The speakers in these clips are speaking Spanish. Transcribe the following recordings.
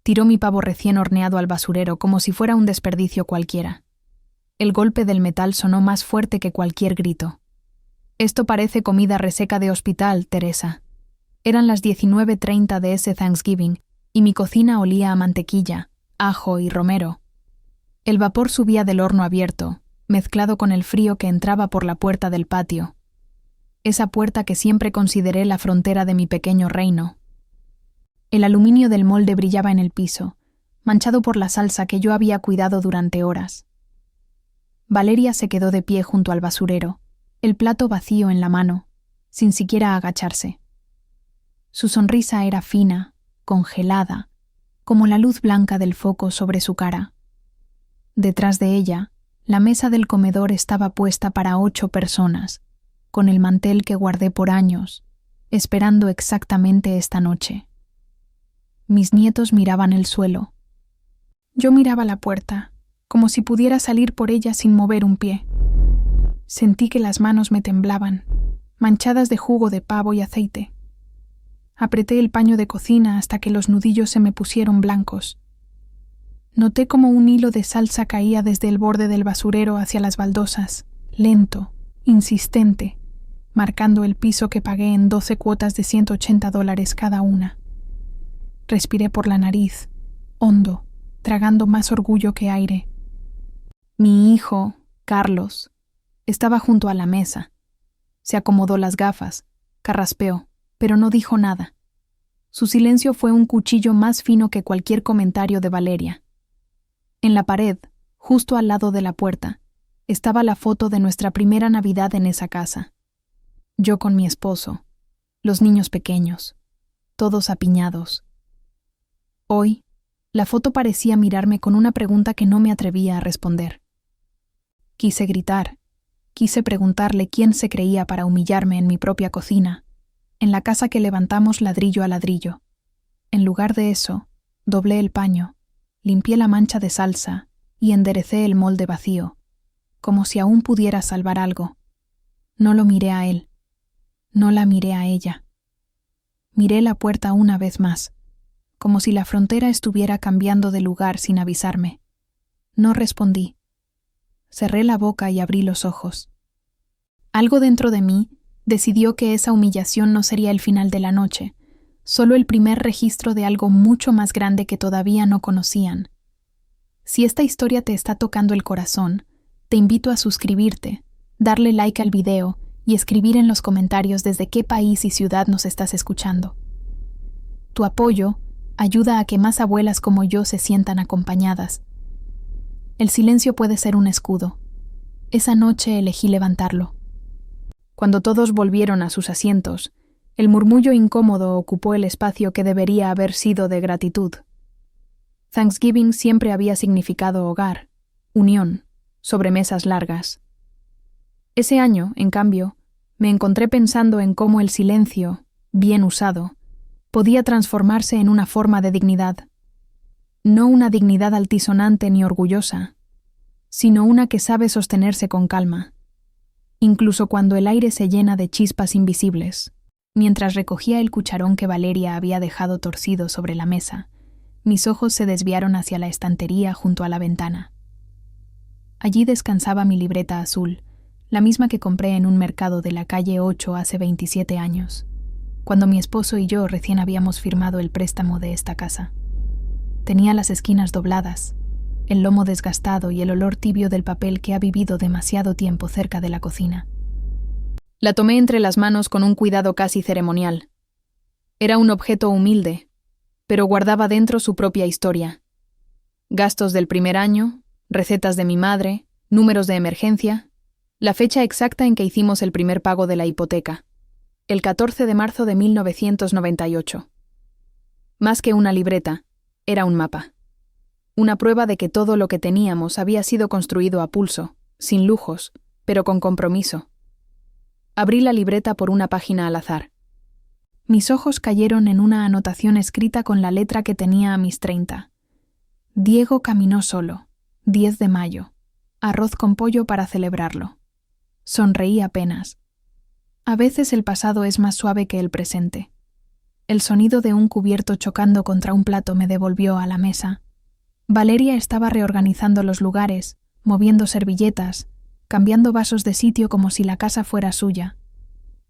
Tiró mi pavo recién horneado al basurero como si fuera un desperdicio cualquiera. El golpe del metal sonó más fuerte que cualquier grito. Esto parece comida reseca de hospital, Teresa. Eran las 19:30 de ese Thanksgiving y mi cocina olía a mantequilla, ajo y romero. El vapor subía del horno abierto, mezclado con el frío que entraba por la puerta del patio. Esa puerta que siempre consideré la frontera de mi pequeño reino. El aluminio del molde brillaba en el piso, manchado por la salsa que yo había cuidado durante horas. Valeria se quedó de pie junto al basurero, el plato vacío en la mano, sin siquiera agacharse. Su sonrisa era fina, congelada, como la luz blanca del foco sobre su cara. Detrás de ella, la mesa del comedor estaba puesta para 8 personas, con el mantel que guardé por años, esperando exactamente esta noche. Mis nietos miraban el suelo. Yo miraba la puerta, como si pudiera salir por ella sin mover un pie. Sentí que las manos me temblaban, manchadas de jugo de pavo y aceite. Apreté el paño de cocina hasta que los nudillos se me pusieron blancos. Noté como un hilo de salsa caía desde el borde del basurero hacia las baldosas, lento, insistente, marcando el piso que pagué en 12 cuotas de $180 cada una. Respiré por la nariz, hondo, tragando más orgullo que aire. Mi hijo, Carlos, estaba junto a la mesa. Se acomodó las gafas, carraspeó, pero no dijo nada. Su silencio fue un cuchillo más fino que cualquier comentario de Valeria. En la pared, justo al lado de la puerta, estaba la foto de nuestra primera Navidad en esa casa. Yo con mi esposo, los niños pequeños, todos apiñados. Hoy, la foto parecía mirarme con una pregunta que no me atrevía a responder. Quise gritar, quise preguntarle quién se creía para humillarme en mi propia cocina, en la casa que levantamos ladrillo a ladrillo. En lugar de eso, doblé el paño, limpié la mancha de salsa y enderecé el molde vacío, como si aún pudiera salvar algo. No lo miré a él, no la miré a ella. Miré la puerta una vez más, como si la frontera estuviera cambiando de lugar sin avisarme. No respondí. Cerré la boca y abrí los ojos. Algo dentro de mí decidió que esa humillación no sería el final de la noche, solo el primer registro de algo mucho más grande que todavía no conocían. Si esta historia te está tocando el corazón, te invito a suscribirte, darle like al video y escribir en los comentarios desde qué país y ciudad nos estás escuchando. Tu apoyo ayuda a que más abuelas como yo se sientan acompañadas. El silencio puede ser un escudo. Esa noche elegí levantarlo. Cuando todos volvieron a sus asientos, el murmullo incómodo ocupó el espacio que debería haber sido de gratitud. Thanksgiving siempre había significado hogar, unión, sobremesas largas. Ese año, en cambio, me encontré pensando en cómo el silencio, bien usado, podía transformarse en una forma de dignidad. No una dignidad altisonante ni orgullosa, sino una que sabe sostenerse con calma, incluso cuando el aire se llena de chispas invisibles. Mientras recogía el cucharón que Valeria había dejado torcido sobre la mesa, mis ojos se desviaron hacia la estantería junto a la ventana. Allí descansaba mi libreta azul, la misma que compré en un mercado de la calle 8 hace 27 años, cuando mi esposo y yo recién habíamos firmado el préstamo de esta casa. Tenía las esquinas dobladas, el lomo desgastado y el olor tibio del papel que ha vivido demasiado tiempo cerca de la cocina. La tomé entre las manos con un cuidado casi ceremonial. Era un objeto humilde, pero guardaba dentro su propia historia. Gastos del primer año, recetas de mi madre, números de emergencia, la fecha exacta en que hicimos el primer pago de la hipoteca, el 14 de marzo de 1998. Más que una libreta, era un mapa. Una prueba de que todo lo que teníamos había sido construido a pulso, sin lujos, pero con compromiso. Abrí la libreta por una página al azar. Mis ojos cayeron en una anotación escrita con la letra que tenía a mis 30. Diego caminó solo, 10 de mayo. Arroz con pollo para celebrarlo. Sonreí apenas. A veces el pasado es más suave que el presente. El sonido de un cubierto chocando contra un plato me devolvió a la mesa. Valeria estaba reorganizando los lugares, moviendo servilletas, cambiando vasos de sitio como si la casa fuera suya.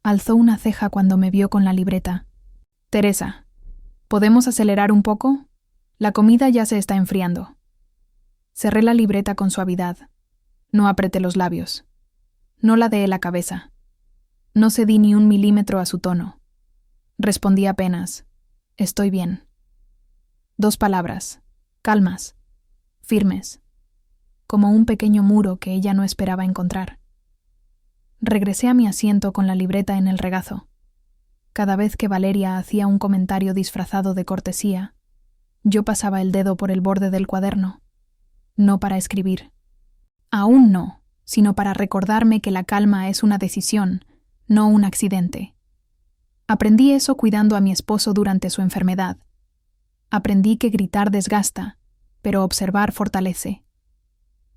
Alzó una ceja cuando me vio con la libreta. «Teresa, ¿podemos acelerar un poco? La comida ya se está enfriando». Cerré la libreta con suavidad. No apreté los labios. No ladeé la cabeza. No cedí ni un milímetro a su tono. Respondí apenas: «Estoy bien». 2 palabras, calmas, firmes, como un pequeño muro que ella no esperaba encontrar. Regresé a mi asiento con la libreta en el regazo. Cada vez que Valeria hacía un comentario disfrazado de cortesía, yo pasaba el dedo por el borde del cuaderno. No para escribir. Aún no, sino para recordarme que la calma es una decisión, no un accidente. Aprendí eso cuidando a mi esposo durante su enfermedad. Aprendí que gritar desgasta, pero observar fortalece.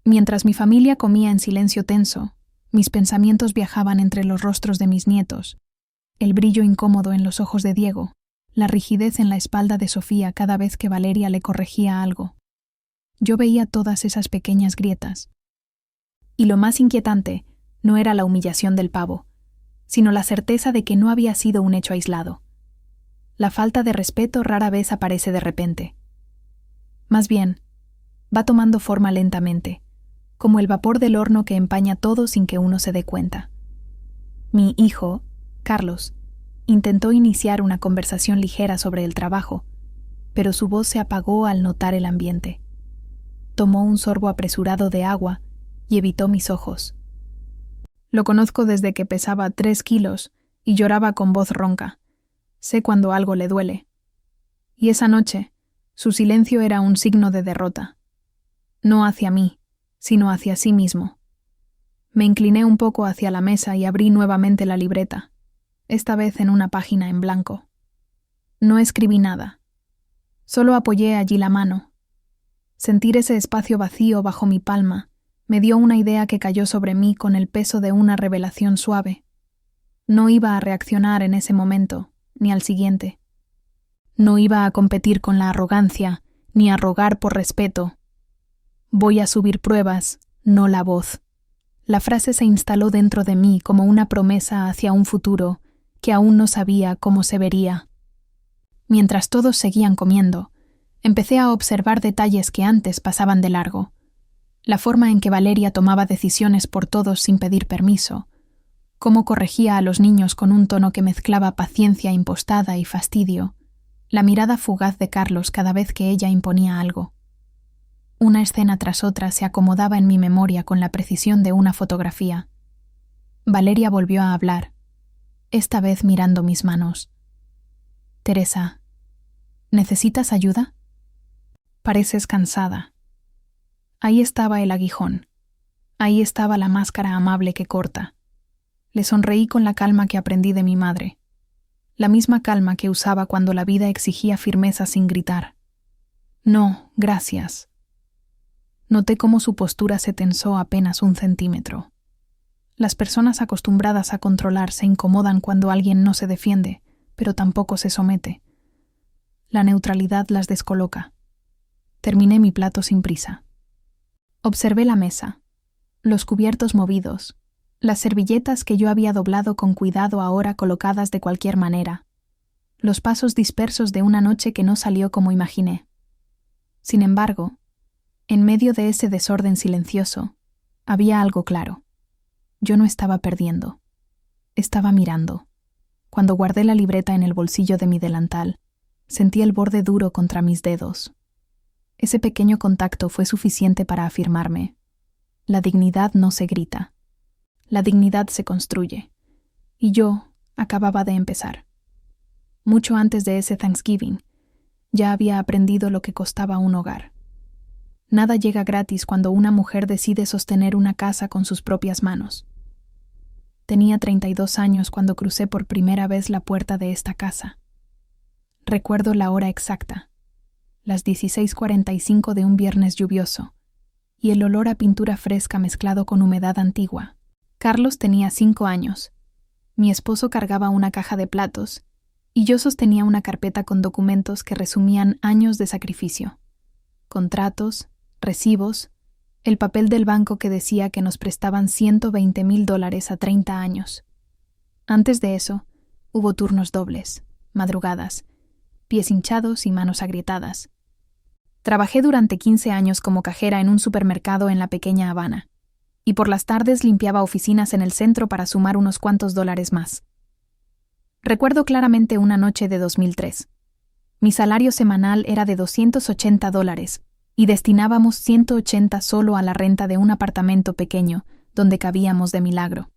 Mientras mi familia comía en silencio tenso, mis pensamientos viajaban entre los rostros de mis nietos, el brillo incómodo en los ojos de Diego, la rigidez en la espalda de Sofía cada vez que Valeria le corregía algo. Yo veía todas esas pequeñas grietas. Y lo más inquietante no era la humillación del pavo, sino la certeza de que no había sido un hecho aislado. La falta de respeto rara vez aparece de repente. Más bien, va tomando forma lentamente, como el vapor del horno que empaña todo sin que uno se dé cuenta. Mi hijo, Carlos, intentó iniciar una conversación ligera sobre el trabajo, pero su voz se apagó al notar el ambiente. Tomó un sorbo apresurado de agua y evitó mis ojos. Lo conozco desde que pesaba 3 kilos y lloraba con voz ronca. Sé cuando algo le duele. Y esa noche, su silencio era un signo de derrota. No hacia mí, sino hacia sí mismo. Me incliné un poco hacia la mesa y abrí nuevamente la libreta, esta vez en una página en blanco. No escribí nada. Solo apoyé allí la mano. Sentir ese espacio vacío bajo mi palma me dio una idea que cayó sobre mí con el peso de una revelación suave. No iba a reaccionar en ese momento, ni al siguiente. No iba a competir con la arrogancia, ni a rogar por respeto. Voy a subir pruebas, no la voz. La frase se instaló dentro de mí como una promesa hacia un futuro que aún no sabía cómo se vería. Mientras todos seguían comiendo, empecé a observar detalles que antes pasaban de largo. La forma en que Valeria tomaba decisiones por todos sin pedir permiso, cómo corregía a los niños con un tono que mezclaba paciencia impostada y fastidio, la mirada fugaz de Carlos cada vez que ella imponía algo. Una escena tras otra se acomodaba en mi memoria con la precisión de una fotografía. Valeria volvió a hablar, esta vez mirando mis manos. «Teresa, ¿necesitas ayuda? Pareces cansada». Ahí estaba el aguijón. Ahí estaba la máscara amable que corta. Le sonreí con la calma que aprendí de mi madre. La misma calma que usaba cuando la vida exigía firmeza sin gritar. «No, gracias». Noté cómo su postura se tensó apenas 1 centímetro. Las personas acostumbradas a controlar se incomodan cuando alguien no se defiende, pero tampoco se somete. La neutralidad las descoloca. Terminé mi plato sin prisa. Observé la mesa, los cubiertos movidos, las servilletas que yo había doblado con cuidado ahora colocadas de cualquier manera, los pasos dispersos de una noche que no salió como imaginé. Sin embargo, en medio de ese desorden silencioso, había algo claro. Yo no estaba perdiendo. Estaba mirando. Cuando guardé la libreta en el bolsillo de mi delantal, sentí el borde duro contra mis dedos. Ese pequeño contacto fue suficiente para afirmarme. La dignidad no se grita. La dignidad se construye. Y yo acababa de empezar. Mucho antes de ese Thanksgiving, ya había aprendido lo que costaba un hogar. Nada llega gratis cuando una mujer decide sostener una casa con sus propias manos. Tenía 32 años cuando crucé por primera vez la puerta de esta casa. Recuerdo la hora exacta, las 16:45 de un viernes lluvioso, y el olor a pintura fresca mezclado con humedad antigua. Carlos tenía 5 años. Mi esposo cargaba una caja de platos, y yo sostenía una carpeta con documentos que resumían años de sacrificio. Contratos, recibos, el papel del banco que decía que nos prestaban $120,000 a 30 años. Antes de eso, hubo turnos dobles, madrugadas, pies hinchados y manos agrietadas. Trabajé durante 15 años como cajera en un supermercado en la pequeña Habana, y por las tardes limpiaba oficinas en el centro para sumar unos cuantos dólares más. Recuerdo claramente una noche de 2003. Mi salario semanal era de $280 y destinábamos 180 solo a la renta de un apartamento pequeño donde cabíamos de milagro.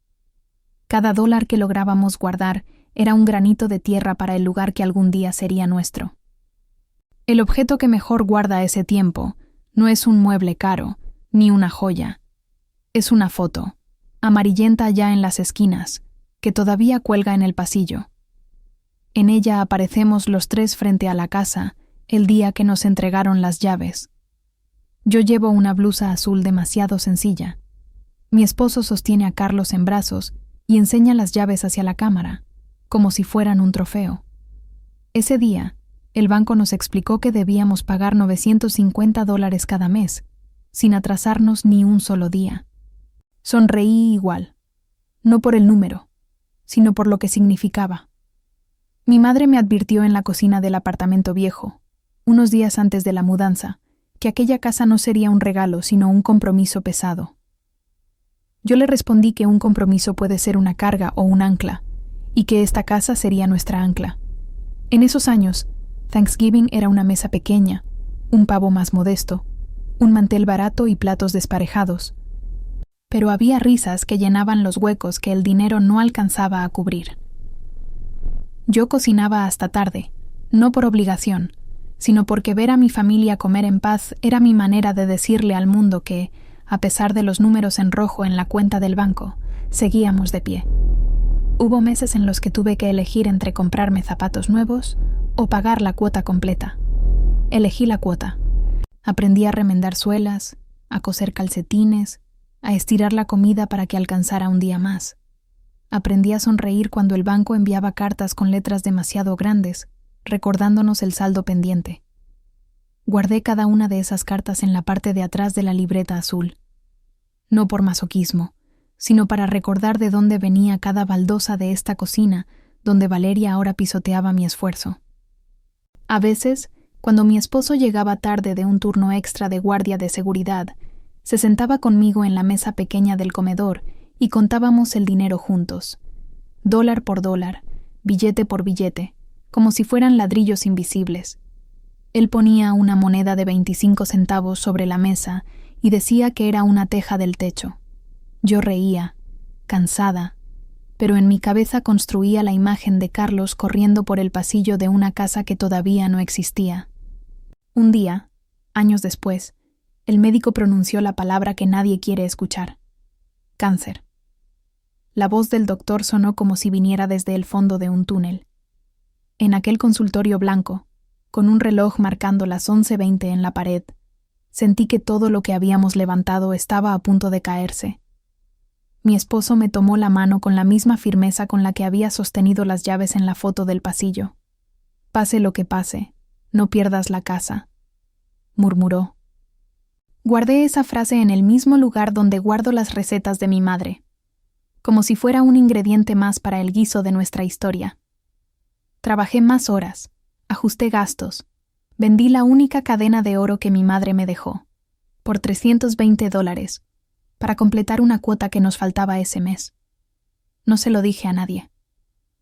Cada dólar que lográbamos guardar era un granito de tierra para el lugar que algún día sería nuestro. El objeto que mejor guarda ese tiempo no es un mueble caro, ni una joya. Es una foto, amarillenta ya en las esquinas, que todavía cuelga en el pasillo. En ella aparecemos los tres frente a la casa el día que nos entregaron las llaves. Yo llevo una blusa azul demasiado sencilla. Mi esposo sostiene a Carlos en brazos y enseña las llaves hacia la cámara, como si fueran un trofeo. Ese día, el banco nos explicó que debíamos pagar $950 cada mes, sin atrasarnos ni un solo día. Sonreí igual, no por el número, sino por lo que significaba. Mi madre me advirtió en la cocina del apartamento viejo, unos días antes de la mudanza, que aquella casa no sería un regalo, sino un compromiso pesado. Yo le respondí que un compromiso puede ser una carga o un ancla, y que esta casa sería nuestra ancla. En esos años, Thanksgiving era una mesa pequeña, un pavo más modesto, un mantel barato y platos desparejados. Pero había risas que llenaban los huecos que el dinero no alcanzaba a cubrir. Yo cocinaba hasta tarde, no por obligación, sino porque ver a mi familia comer en paz era mi manera de decirle al mundo que, a pesar de los números en rojo en la cuenta del banco, seguíamos de pie. Hubo meses en los que tuve que elegir entre comprarme zapatos nuevos o pagar la cuota completa. Elegí la cuota. Aprendí a remendar suelas, a coser calcetines, a estirar la comida para que alcanzara un día más. Aprendí a sonreír cuando el banco enviaba cartas con letras demasiado grandes, recordándonos el saldo pendiente. Guardé cada una de esas cartas en la parte de atrás de la libreta azul. No por masoquismo, sino para recordar de dónde venía cada baldosa de esta cocina donde Valeria ahora pisoteaba mi esfuerzo. A veces, cuando mi esposo llegaba tarde de un turno extra de guardia de seguridad, se sentaba conmigo en la mesa pequeña del comedor y contábamos el dinero juntos, dólar por dólar, billete por billete, como si fueran ladrillos invisibles. Él ponía una moneda de 25 centavos sobre la mesa y decía que era una teja del techo. Yo reía, cansada, pero en mi cabeza construía la imagen de Carlos corriendo por el pasillo de una casa que todavía no existía. Un día, años después, el médico pronunció la palabra que nadie quiere escuchar: cáncer. La voz del doctor sonó como si viniera desde el fondo de un túnel. En aquel consultorio blanco, con un reloj marcando las 11:20 en la pared, sentí que todo lo que habíamos levantado estaba a punto de caerse. Mi esposo me tomó la mano con la misma firmeza con la que había sostenido las llaves en la foto del pasillo. «Pase lo que pase, no pierdas la casa», murmuró. Guardé esa frase en el mismo lugar donde guardo las recetas de mi madre, como si fuera un ingrediente más para el guiso de nuestra historia. Trabajé más horas, ajusté gastos, vendí la única cadena de oro que mi madre me dejó, por $320, para completar una cuota que nos faltaba ese mes. No se lo dije a nadie,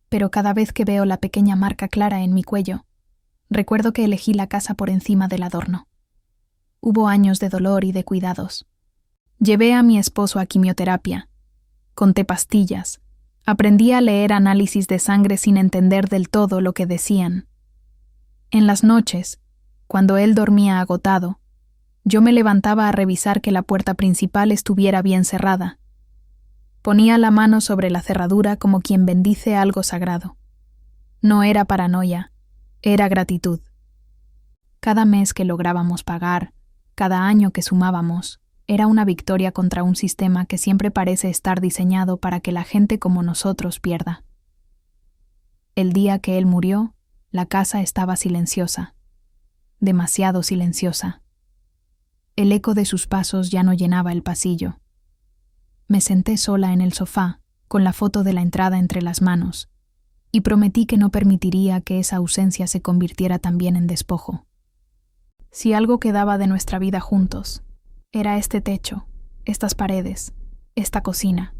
pero cada vez que veo la pequeña marca clara en mi cuello, recuerdo que elegí la casa por encima del adorno. Hubo años de dolor y de cuidados. Llevé a mi esposo a quimioterapia, conté pastillas, aprendí a leer análisis de sangre sin entender del todo lo que decían. En las noches, cuando él dormía agotado, yo me levantaba a revisar que la puerta principal estuviera bien cerrada. Ponía la mano sobre la cerradura como quien bendice algo sagrado. No era paranoia, era gratitud. Cada mes que lográbamos pagar, cada año que sumábamos, era una victoria contra un sistema que siempre parece estar diseñado para que la gente como nosotros pierda. El día que él murió, la casa estaba silenciosa, demasiado silenciosa. El eco de sus pasos ya no llenaba el pasillo. Me senté sola en el sofá, con la foto de la entrada entre las manos, y prometí que no permitiría que esa ausencia se convirtiera también en despojo. Si algo quedaba de nuestra vida juntos, era este techo, estas paredes, esta cocina.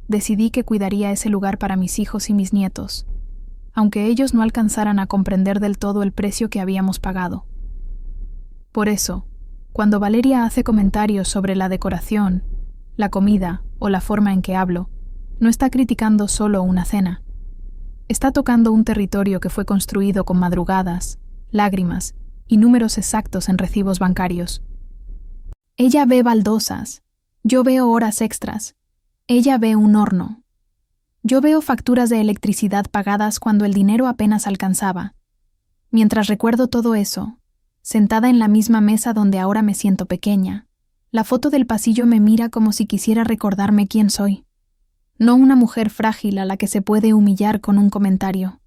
Decidí que cuidaría ese lugar para mis hijos y mis nietos, aunque ellos no alcanzaran a comprender del todo el precio que habíamos pagado. Por eso, cuando Valeria hace comentarios sobre la decoración, la comida o la forma en que hablo, no está criticando solo una cena. Está tocando un territorio que fue construido con madrugadas, lágrimas y números exactos en recibos bancarios. Ella ve baldosas, yo veo horas extras. Ella ve un horno. Yo veo facturas de electricidad pagadas cuando el dinero apenas alcanzaba. Mientras recuerdo todo eso, sentada en la misma mesa donde ahora me siento pequeña, la foto del pasillo me mira como si quisiera recordarme quién soy. No una mujer frágil a la que se puede humillar con un comentario,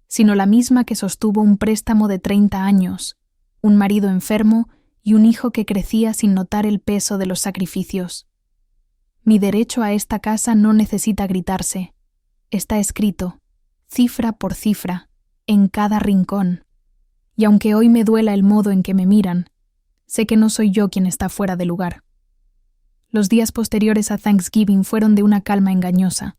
sino la misma que sostuvo un préstamo de 30 años, un marido enfermo y un hijo que crecía sin notar el peso de los sacrificios. Mi derecho a esta casa no necesita gritarse. Está escrito, cifra por cifra, en cada rincón. Y aunque hoy me duela el modo en que me miran, sé que no soy yo quien está fuera de lugar. Los días posteriores a Thanksgiving fueron de una calma engañosa.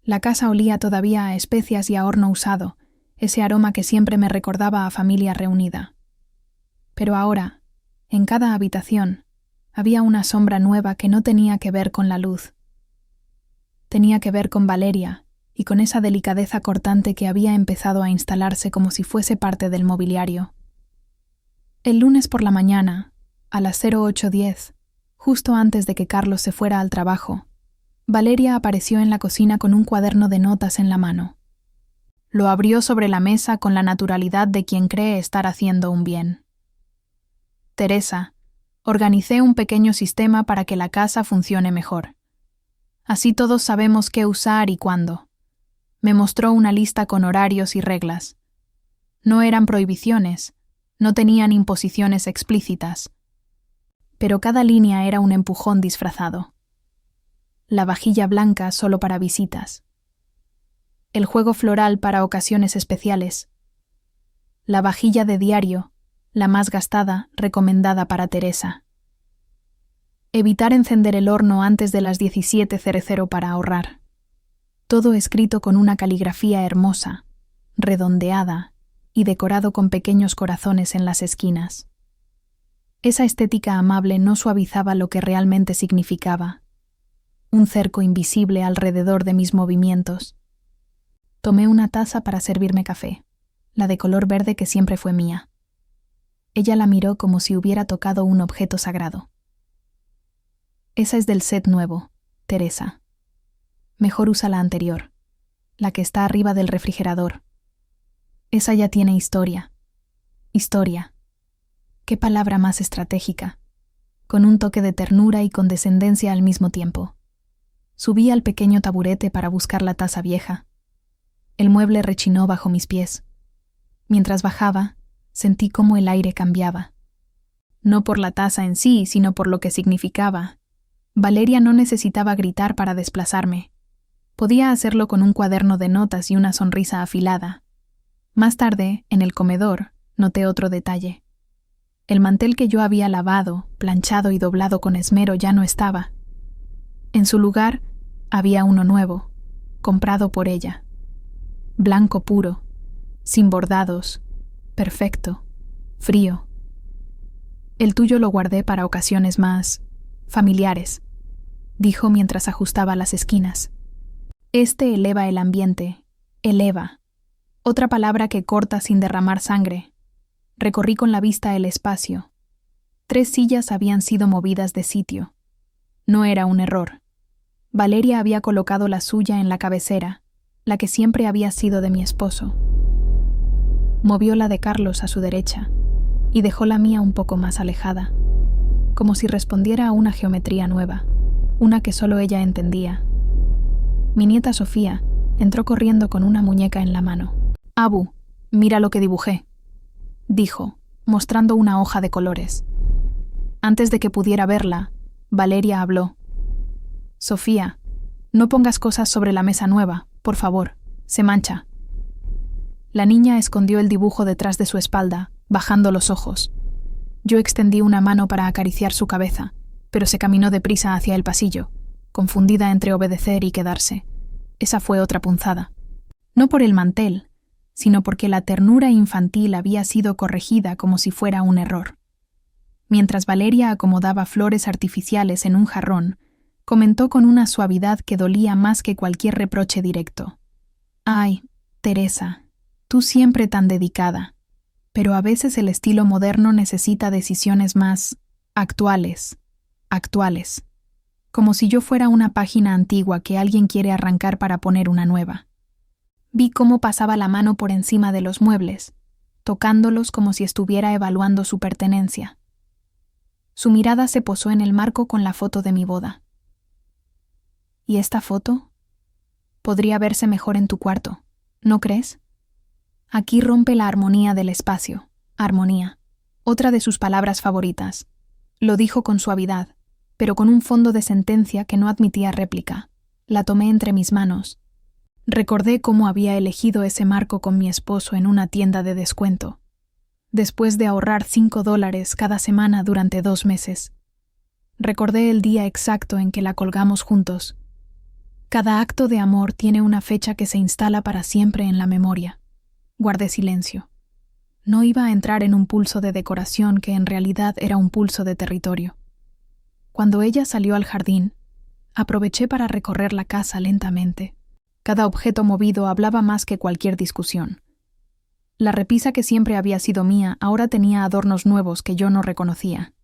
La casa olía todavía a especias y a horno usado, ese aroma que siempre me recordaba a familia reunida. Pero ahora, en cada habitación, había una sombra nueva que no tenía que ver con la luz. Tenía que ver con Valeria y con esa delicadeza cortante que había empezado a instalarse como si fuese parte del mobiliario. El lunes por la mañana, a las 08:10, justo antes de que Carlos se fuera al trabajo, Valeria apareció en la cocina con un cuaderno de notas en la mano. Lo abrió sobre la mesa con la naturalidad de quien cree estar haciendo un bien. Teresa, organicé un pequeño sistema para que la casa funcione mejor. Así todos sabemos qué usar y cuándo. Me mostró una lista con horarios y reglas. No eran prohibiciones, no tenían imposiciones explícitas. Pero cada línea era un empujón disfrazado. La vajilla blanca solo para visitas. El juego floral para ocasiones especiales. La vajilla de diario, la más gastada, recomendada para Teresa. Evitar encender el horno antes de las 17:00 para ahorrar. Todo escrito con una caligrafía hermosa, redondeada y decorado con pequeños corazones en las esquinas. Esa estética amable no suavizaba lo que realmente significaba. Un cerco invisible alrededor de mis movimientos. Tomé una taza para servirme café, la de color verde que siempre fue mía. Ella la miró como si hubiera tocado un objeto sagrado. Esa es del set nuevo, Teresa. Mejor usa la anterior, la que está arriba del refrigerador. Esa ya tiene historia. Historia. Qué palabra más estratégica, con un toque de ternura y condescendencia al mismo tiempo. Subí al pequeño taburete para buscar la taza vieja. El mueble rechinó bajo mis pies. Mientras bajaba, sentí cómo el aire cambiaba. No por la taza en sí, sino por lo que significaba. Valeria no necesitaba gritar para desplazarme. Podía hacerlo con un cuaderno de notas y una sonrisa afilada. Más tarde, en el comedor, noté otro detalle. El mantel que yo había lavado, planchado y doblado con esmero ya no estaba. En su lugar, había uno nuevo, comprado por ella. Blanco puro, sin bordados, perfecto, frío. El tuyo lo guardé para ocasiones más familiares, dijo mientras ajustaba las esquinas. Este eleva el ambiente, eleva. Otra palabra que corta sin derramar sangre. Recorrí con la vista el espacio. 3 sillas habían sido movidas de sitio. No era un error. Valeria había colocado la suya en la cabecera, la que siempre había sido de mi esposo. Movió la de Carlos a su derecha y dejó la mía un poco más alejada, como si respondiera a una geometría nueva, una que solo ella entendía. Mi nieta Sofía, Entró corriendo con una muñeca en la mano. «Abu, mira lo que dibujé», dijo, mostrando una hoja de colores. Antes de que pudiera verla, Valeria habló. «Sofía, no pongas cosas sobre la mesa nueva, por favor, se mancha». La niña escondió el dibujo detrás de su espalda, bajando los ojos. Yo extendí una mano para acariciar su cabeza, pero se caminó deprisa hacia el pasillo, confundida entre obedecer y quedarse. Esa fue otra punzada. No por el mantel, sino porque la ternura infantil había sido corregida como si fuera un error. Mientras Valeria acomodaba flores artificiales en un jarrón, comentó con una suavidad que dolía más que cualquier reproche directo. «Ay, Teresa, tú siempre tan dedicada, pero a veces el estilo moderno necesita decisiones más actuales, como si yo fuera una página antigua que alguien quiere arrancar para poner una nueva». Vi cómo pasaba la mano por encima de los muebles, tocándolos como si estuviera evaluando su pertenencia. Su mirada se posó en el marco con la foto de mi boda. ¿Y esta foto? Podría verse mejor en tu cuarto, ¿no crees? Aquí rompe la armonía del espacio, armonía, otra de sus palabras favoritas. Lo dijo con suavidad, pero con un fondo de sentencia que no admitía réplica. La tomé entre mis manos. Recordé cómo había elegido ese marco con mi esposo en una tienda de descuento, después de ahorrar $5 cada semana durante 2 meses. Recordé el día exacto en que la colgamos juntos. Cada acto de amor tiene una fecha que se instala para siempre en la memoria. Guardé silencio. No iba a entrar en un pulso de decoración que en realidad era un pulso de territorio. Cuando ella salió al jardín, aproveché para recorrer la casa lentamente. Cada objeto movido hablaba más que cualquier discusión. La repisa que siempre había sido mía ahora tenía adornos nuevos que yo no reconocía.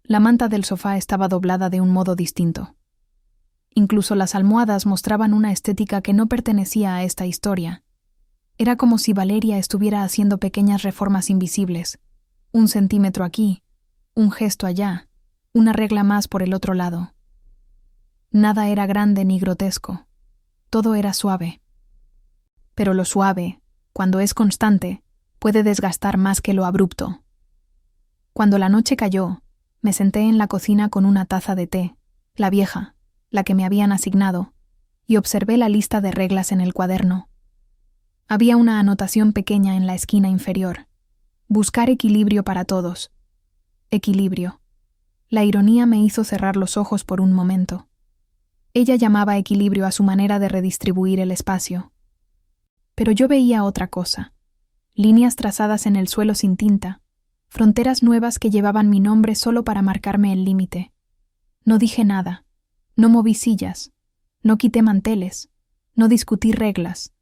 La manta del sofá estaba doblada de un modo distinto. Incluso las almohadas mostraban una estética que no pertenecía a esta historia. Era como si Valeria estuviera haciendo pequeñas reformas invisibles. 1 centímetro aquí, un gesto allá, una regla más por el otro lado. Nada era grande ni grotesco. Todo era suave. Pero lo suave, cuando es constante, puede desgastar más que lo abrupto. Cuando la noche cayó, me senté en la cocina con una taza de té, la vieja, la que me habían asignado, y observé la lista de reglas en el cuaderno. Había una anotación pequeña en la esquina inferior. Buscar equilibrio para todos. Equilibrio. La ironía me hizo cerrar los ojos por un momento. Ella llamaba equilibrio a su manera de redistribuir el espacio. Pero yo veía otra cosa. Líneas trazadas en el suelo sin tinta, fronteras nuevas que llevaban mi nombre solo para marcarme el límite. No dije nada, no moví sillas, no quité manteles, no discutí reglas.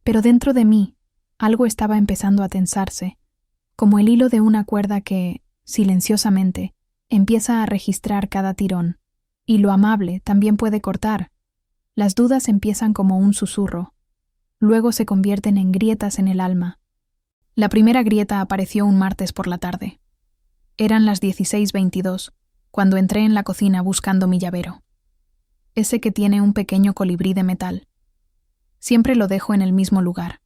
Pero dentro de mí, algo estaba empezando a tensarse, como el hilo de una cuerda que, silenciosamente, empieza a registrar cada tirón. Y lo amable también puede cortar. Las dudas empiezan como un susurro. Luego se convierten en grietas en el alma. La primera grieta apareció un martes por la tarde. Eran las 16:22, cuando entré en la cocina buscando mi llavero. Ese que tiene un pequeño colibrí de metal. Siempre lo dejo en el mismo lugar.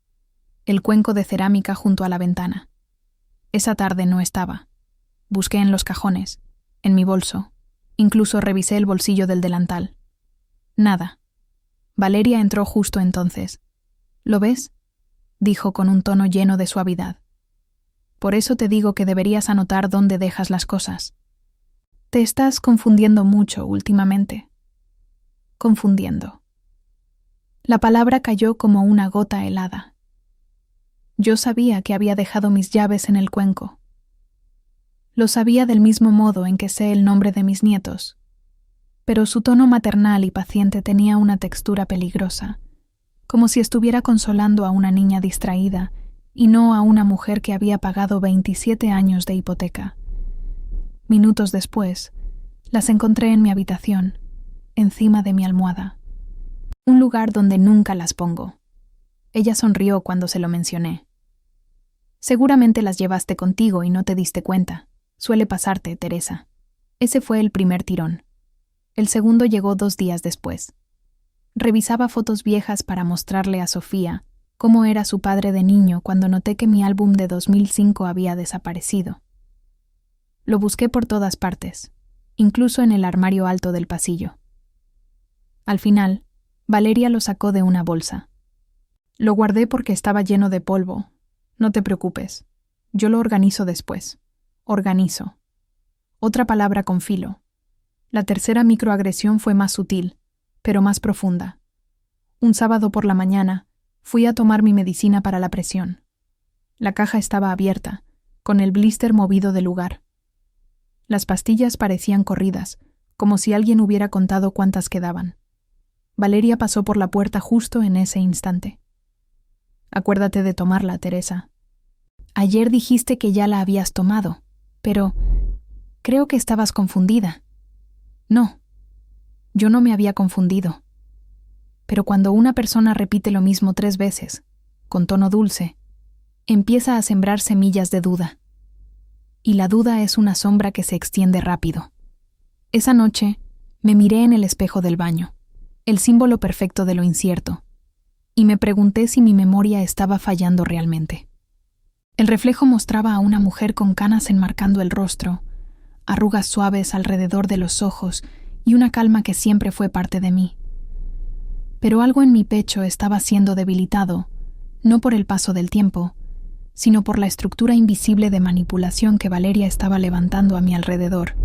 El cuenco de cerámica junto a la ventana. Esa tarde no estaba. Busqué en los cajones, en mi bolso. Incluso revisé el bolsillo del delantal. Nada. Valeria entró justo entonces. ¿Lo ves?, dijo con un tono lleno de suavidad. Por eso te digo que deberías anotar dónde dejas las cosas. Te estás confundiendo mucho últimamente. Confundiendo. La palabra cayó como una gota helada. Yo sabía que había dejado mis llaves en el cuenco. Lo sabía del mismo modo en que sé el nombre de mis nietos, pero su tono maternal y paciente tenía una textura peligrosa, como si estuviera consolando a una niña distraída y no a una mujer que había pagado 27 años de hipoteca. Minutos después, las encontré en mi habitación, encima de mi almohada. Un lugar donde nunca las pongo. Ella sonrió cuando se lo mencioné. Seguramente las llevaste contigo y no te diste cuenta. Suele pasarte, Teresa. Ese fue el primer tirón. El segundo llegó 2 días después. Revisaba fotos viejas para mostrarle a Sofía cómo era su padre de niño cuando noté que mi álbum de 2005 había desaparecido. Lo busqué por todas partes, incluso en el armario alto del pasillo. Al final, Valeria lo sacó de una bolsa. Lo guardé porque estaba lleno de polvo. No te preocupes, yo lo organizo después. Organizo. Otra palabra con filo. La tercera microagresión fue más sutil, pero más profunda. Un sábado por la mañana, fui a tomar mi medicina para la presión. La caja estaba abierta, con el blister movido del lugar. Las pastillas parecían corridas, como si alguien hubiera contado cuántas quedaban. Valeria pasó por la puerta justo en ese instante. Acuérdate de tomarla, Teresa. Ayer dijiste que ya la habías tomado, pero creo que estabas confundida. No, yo no me había confundido. Pero cuando una persona repite lo mismo 3 veces, con tono dulce, empieza a sembrar semillas de duda. Y la duda es una sombra que se extiende rápido. Esa noche, me miré en el espejo del baño, el símbolo perfecto de lo incierto, y me pregunté si mi memoria estaba fallando realmente. El reflejo mostraba a una mujer con canas enmarcando el rostro, arrugas suaves alrededor de los ojos y una calma que siempre fue parte de mí. Pero algo en mi pecho estaba siendo debilitado, no por el paso del tiempo, sino por la estructura invisible de manipulación que Valeria estaba levantando a mi alrededor.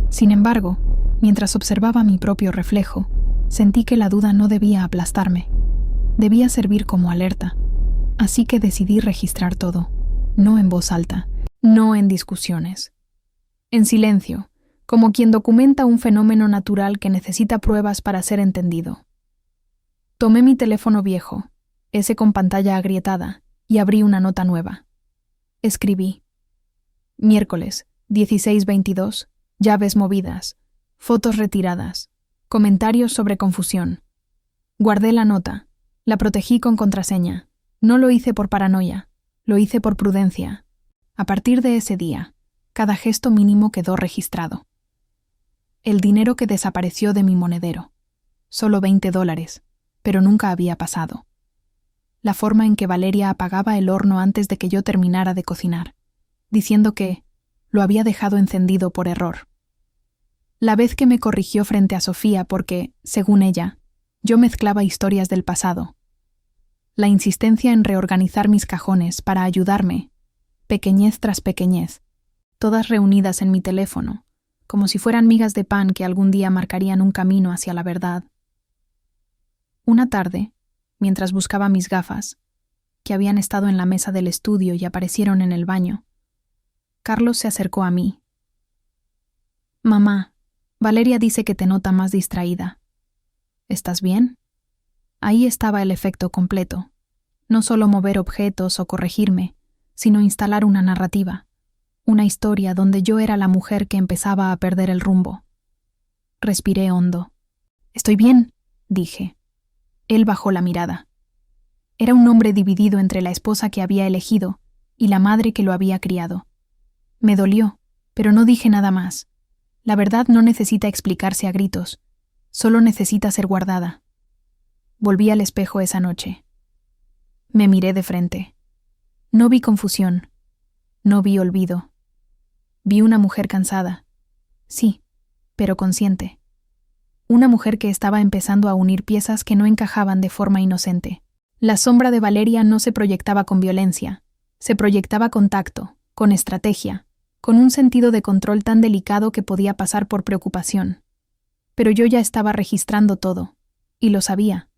Sin embargo, mientras observaba mi propio reflejo, sentí que la duda no debía aplastarme. Debía servir como alerta. Así que decidí registrar todo, no en voz alta, no en discusiones. En silencio, como quien documenta un fenómeno natural que necesita pruebas para ser entendido. Tomé mi teléfono viejo, ese con pantalla agrietada, y abrí una nota nueva. Escribí: miércoles, 16:22, llaves movidas, fotos retiradas, comentarios sobre confusión. Guardé la nota, la protegí con contraseña. No lo hice por paranoia, lo hice por prudencia. A partir de ese día, cada gesto mínimo quedó registrado. El dinero que desapareció de mi monedero. Solo $20, pero nunca había pasado. La forma en que Valeria apagaba el horno antes de que yo terminara de cocinar, diciendo que lo había dejado encendido por error. La vez que me corrigió frente a Sofía porque, según ella, yo mezclaba historias del pasado. La insistencia en reorganizar mis cajones para ayudarme, pequeñez tras pequeñez, todas reunidas en mi teléfono, como si fueran migas de pan que algún día marcarían un camino hacia la verdad. Una tarde, mientras buscaba mis gafas, que habían estado en la mesa del estudio y aparecieron en el baño, Carlos se acercó a mí. «Mamá, Valeria dice que te nota más distraída. ¿Estás bien?» Ahí estaba el efecto completo. No solo mover objetos o corregirme, sino instalar una narrativa, una historia donde yo era la mujer que empezaba a perder el rumbo. Respiré hondo. «Estoy bien», dije. Él bajó la mirada. Era un hombre dividido entre la esposa que había elegido y la madre que lo había criado. Me dolió, pero no dije nada más. La verdad no necesita explicarse a gritos, solo necesita ser guardada. Volví al espejo esa noche. Me miré de frente. No vi confusión, no vi olvido. Vi una mujer cansada, sí, pero consciente. Una mujer que estaba empezando a unir piezas que no encajaban de forma inocente. La sombra de Valeria no se proyectaba con violencia, se proyectaba con tacto, con estrategia, con un sentido de control tan delicado que podía pasar por preocupación. Pero yo ya estaba registrando todo, y lo sabía.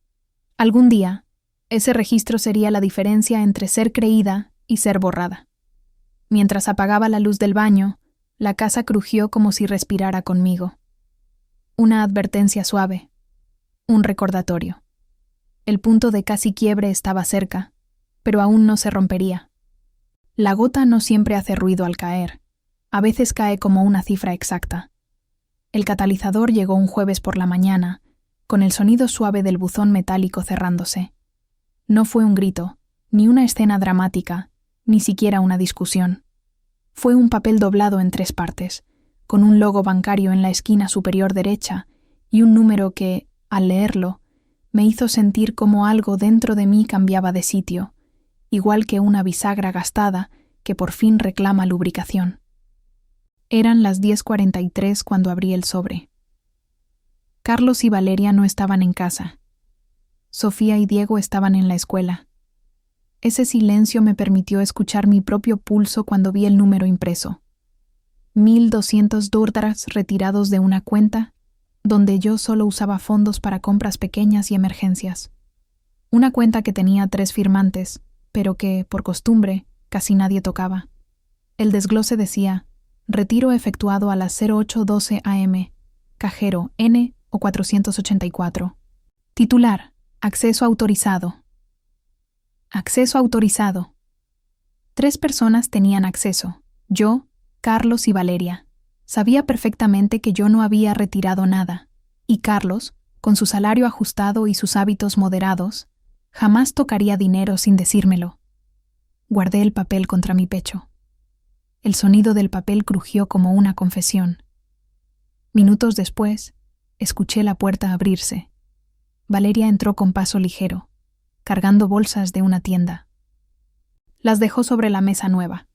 Algún día, ese registro sería la diferencia entre ser creída y ser borrada. Mientras apagaba la luz del baño, la casa crujió como si respirara conmigo. Una advertencia suave, un recordatorio. El punto de casi quiebre estaba cerca, pero aún no se rompería. La gota no siempre hace ruido al caer, a veces cae como una cifra exacta. El catalizador llegó un jueves por la mañana, con el sonido suave del buzón metálico cerrándose. No fue un grito, ni una escena dramática, ni siquiera una discusión. Fue un papel doblado en 3 partes, con un logo bancario en la esquina superior derecha y un número que, al leerlo, Me hizo sentir como algo dentro de mí cambiaba de sitio, igual que una bisagra gastada que por fin reclama lubricación. Eran las 10:43 cuando abrí el sobre. Carlos y Valeria no estaban en casa. Sofía y Diego estaban en la escuela. Ese silencio me permitió escuchar mi propio pulso cuando vi el número impreso. 1.200 dólares retirados de una cuenta donde yo solo usaba fondos para compras pequeñas y emergencias. Una cuenta que tenía 3 firmantes, pero que, por costumbre, casi nadie tocaba. El desglose decía: retiro efectuado a las 08:12 am, cajero N o 484. Titular: acceso autorizado. Acceso autorizado. 3 personas tenían acceso: yo, Carlos y Valeria. Sabía perfectamente que yo no había retirado nada, y Carlos, con su salario ajustado y sus hábitos moderados, jamás tocaría dinero sin decírmelo. Guardé el papel contra mi pecho. El sonido del papel crujió como una confesión. Minutos después, escuché la puerta abrirse. Valeria entró con paso ligero, cargando bolsas de una tienda. Las dejó sobre la mesa nueva,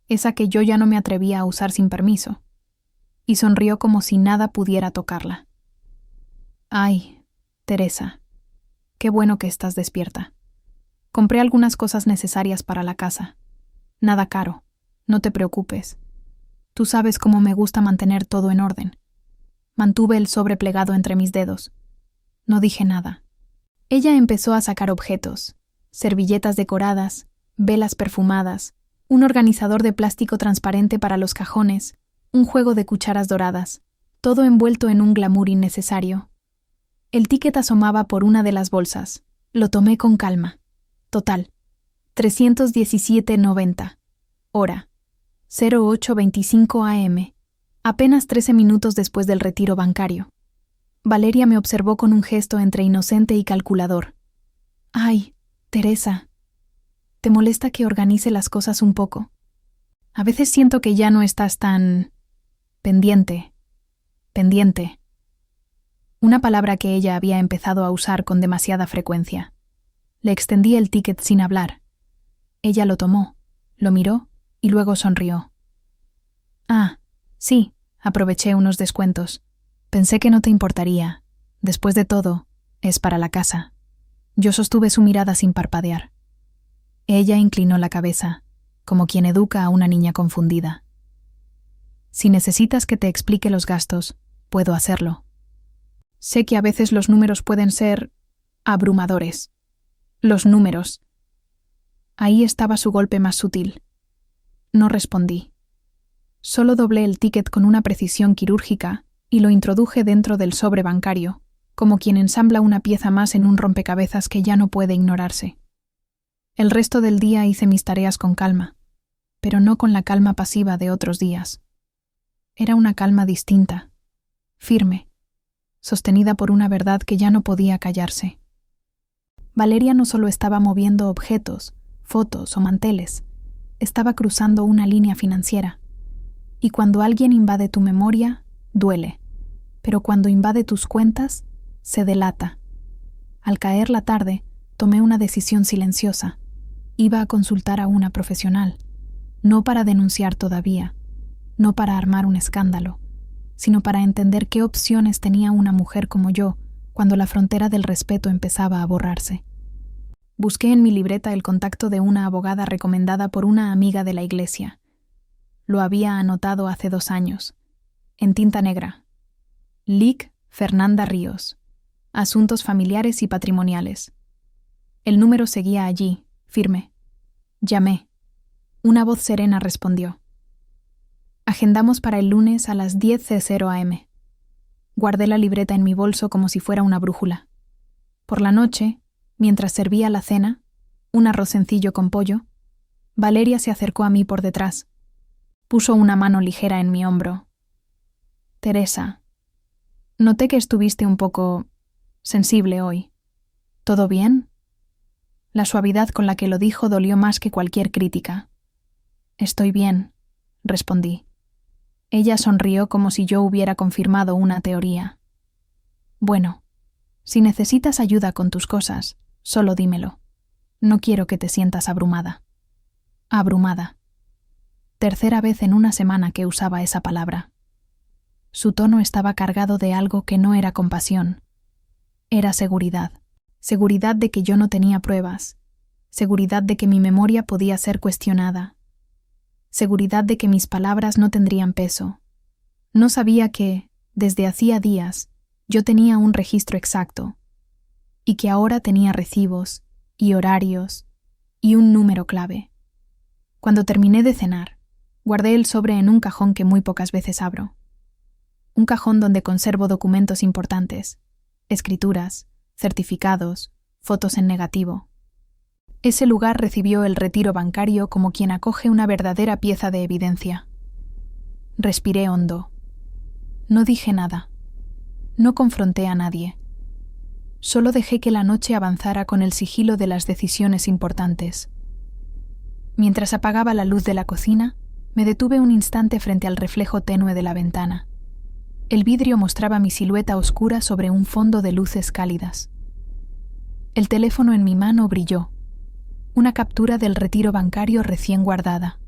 esa que yo ya no me atrevía a usar sin permiso, y sonrió como si nada pudiera tocarla. Ay, Teresa, qué bueno que estás despierta. Compré algunas cosas necesarias para la casa. Nada caro, no te preocupes. Tú sabes cómo me gusta mantener todo en orden. Mantuve el sobre plegado entre mis dedos. No dije nada. Ella empezó a sacar objetos: servilletas decoradas, velas perfumadas, un organizador de plástico transparente para los cajones, un juego de cucharas doradas, todo envuelto en un glamour innecesario. El ticket asomaba por una de las bolsas. Lo tomé con calma. Total: 317.90. Hora: 08:25 am. Apenas 13 minutos después del retiro bancario. Valeria me observó con un gesto entre inocente y calculador. Ay, Teresa, ¿te molesta que organice las cosas un poco? A veces siento que ya no estás tan... pendiente. Una palabra que ella había empezado a usar con demasiada frecuencia. Le extendí el ticket sin hablar. Ella lo tomó, lo miró y luego sonrió. Ah, sí, aproveché unos descuentos. Pensé que no te importaría. Después de todo, es para la casa. Yo sostuve su mirada sin parpadear. Ella inclinó la cabeza, como quien educa a una niña confundida. Si necesitas que te explique los gastos, puedo hacerlo. Sé que a veces los números pueden ser abrumadores. Los números. Ahí estaba su golpe más sutil. No respondí. Solo doblé el ticket con una precisión quirúrgica y lo introduje dentro del sobre bancario, como quien ensambla una pieza más en un rompecabezas que ya no puede ignorarse. El resto del día hice mis tareas con calma, pero no con la calma pasiva de otros días. Era una calma distinta, firme, sostenida por una verdad que ya no podía callarse. Valeria no solo estaba moviendo objetos, fotos o manteles, estaba cruzando una línea financiera. Y cuando alguien invade tu memoria, duele, pero cuando invade tus cuentas, se delata. Al caer la tarde, tomé una decisión silenciosa. Iba a consultar a una profesional, no para denunciar todavía, no para armar un escándalo, sino para entender qué opciones tenía una mujer como yo cuando la frontera del respeto empezaba a borrarse. Busqué en mi libreta el contacto de una abogada recomendada por una amiga de la iglesia. Lo había anotado hace 2 años, en tinta negra. Lic Fernanda Ríos. Asuntos familiares y patrimoniales. El número seguía allí, firme. Llamé. Una voz serena respondió. Agendamos para el lunes a las 10:00 am. Guardé la libreta en mi bolso como si fuera una brújula. Por la noche, mientras servía la cena, un arroz sencillo con pollo, Valeria se acercó a mí por detrás. Puso una mano ligera en mi hombro. Teresa, noté que estuviste un poco sensible hoy. ¿Todo bien? La suavidad con la que lo dijo dolió más que cualquier crítica. Estoy bien, respondí. Ella sonrió como si yo hubiera confirmado una teoría. Bueno, Si necesitas ayuda con tus cosas, solo dímelo. No quiero que te sientas abrumada. Abrumada. Tercera vez en una semana que usaba esa palabra. Su tono estaba cargado de algo que no era compasión. Era seguridad. Seguridad de que yo no tenía pruebas. Seguridad de que mi memoria podía ser cuestionada. Seguridad de que mis palabras no tendrían peso. No sabía que, desde hacía días, yo tenía un registro exacto, y que ahora tenía recibos, y horarios, y un número clave. Cuando terminé de cenar, guardé el sobre en un cajón que muy pocas veces abro. Un cajón donde conservo documentos importantes, escrituras, certificados, fotos en negativo. Ese lugar recibió el retiro bancario como quien acoge una verdadera pieza de evidencia. Respiré hondo. No dije nada. No confronté a nadie. Solo dejé que la noche avanzara con el sigilo de las decisiones importantes. Mientras apagaba la luz de la cocina, me detuve un instante frente al reflejo tenue de la ventana. El vidrio mostraba mi silueta oscura sobre un fondo de luces cálidas. El teléfono en mi mano brilló. Una captura del retiro bancario recién guardada.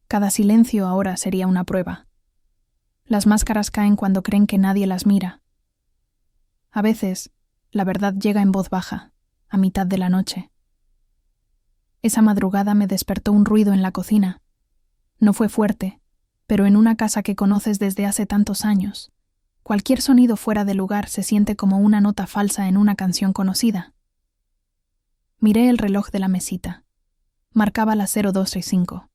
Cada silencio ahora sería una prueba. Las máscaras caen cuando creen que nadie las mira. A veces, la verdad llega en voz baja, a mitad de la noche. Esa madrugada me despertó un ruido en la cocina. No fue fuerte, pero en una casa que conoces desde hace tantos años, cualquier sonido fuera de lugar se siente como una nota falsa en una canción conocida. Miré el reloj de la mesita. Marcaba las 02:05.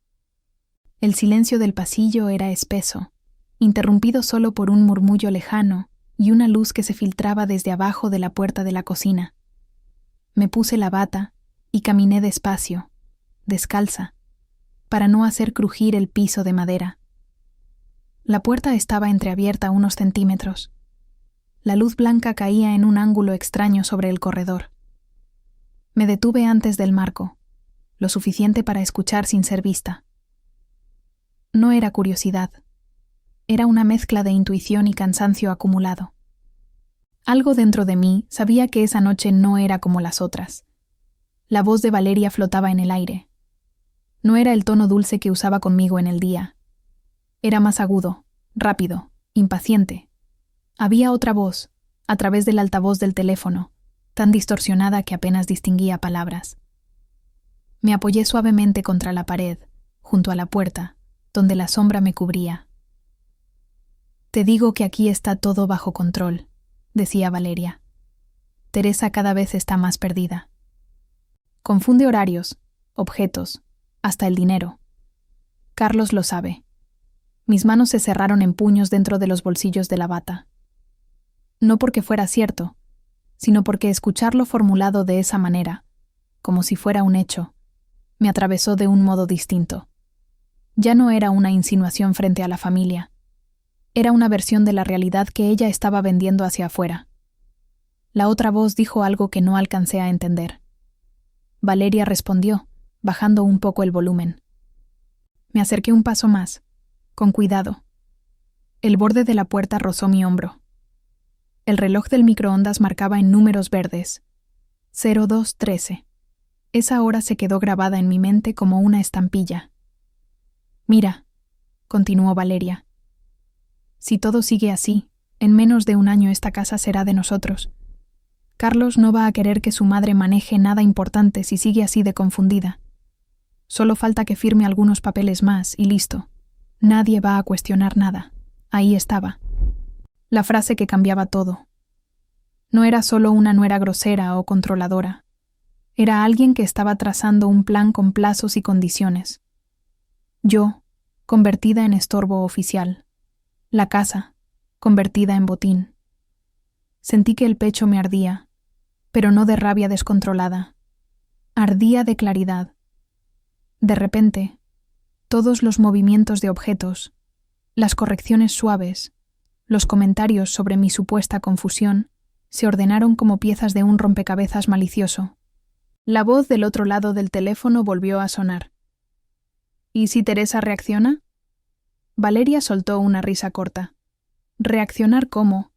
El silencio del pasillo era espeso, interrumpido solo por un murmullo lejano y una luz que se filtraba desde abajo de la puerta de la cocina. Me puse la bata y caminé despacio, descalza, para no hacer crujir el piso de madera. La puerta estaba entreabierta unos centímetros. La luz blanca caía en un ángulo extraño sobre el corredor. Me detuve antes del marco, lo suficiente para escuchar sin ser vista. No era curiosidad. Era una mezcla de intuición y cansancio acumulado. Algo dentro de mí sabía que esa noche no era como las otras. La voz de Valeria flotaba en el aire. No era el tono dulce que usaba conmigo en el día. Era más agudo, rápido, impaciente. Había otra voz, a través del altavoz del teléfono, tan distorsionada que apenas distinguía palabras. Me apoyé suavemente contra la pared, junto a la puerta, donde la sombra me cubría. «Te digo que aquí está todo bajo control», decía Valeria. «Teresa cada vez está más perdida. Confunde horarios, objetos, hasta el dinero. Carlos lo sabe». Mis manos se cerraron en puños dentro de los bolsillos de la bata. No porque fuera cierto, sino porque escucharlo formulado de esa manera, como si fuera un hecho, me atravesó de un modo distinto. Ya no era una insinuación frente a la familia. Era una versión de la realidad que ella estaba vendiendo hacia afuera. La otra voz dijo algo que no alcancé a entender. Valeria respondió, bajando un poco el volumen. Me acerqué un paso más, con cuidado. El borde de la puerta rozó mi hombro. El reloj del microondas marcaba en números verdes. 02:13. Esa hora se quedó grabada en mi mente como una estampilla. «Mira», continuó Valeria. «Si todo sigue así, en menos de un año esta casa será de nosotros. Carlos no va a querer que su madre maneje nada importante si sigue así de confundida. Solo falta que firme algunos papeles más y listo. Nadie va a cuestionar nada. Ahí estaba. La frase que cambiaba todo. No era solo una nuera grosera o controladora. Era alguien que estaba trazando un plan con plazos y condiciones. Yo, convertida en estorbo oficial. La casa, convertida en botín. Sentí que el pecho me ardía, pero no de rabia descontrolada. Ardía de claridad. De repente, todos los movimientos de objetos, las correcciones suaves, los comentarios sobre mi supuesta confusión, se ordenaron como piezas de un rompecabezas malicioso. La voz del otro lado del teléfono volvió a sonar. ¿Y si Teresa reacciona? Valeria soltó una risa corta. ¿Reaccionar cómo?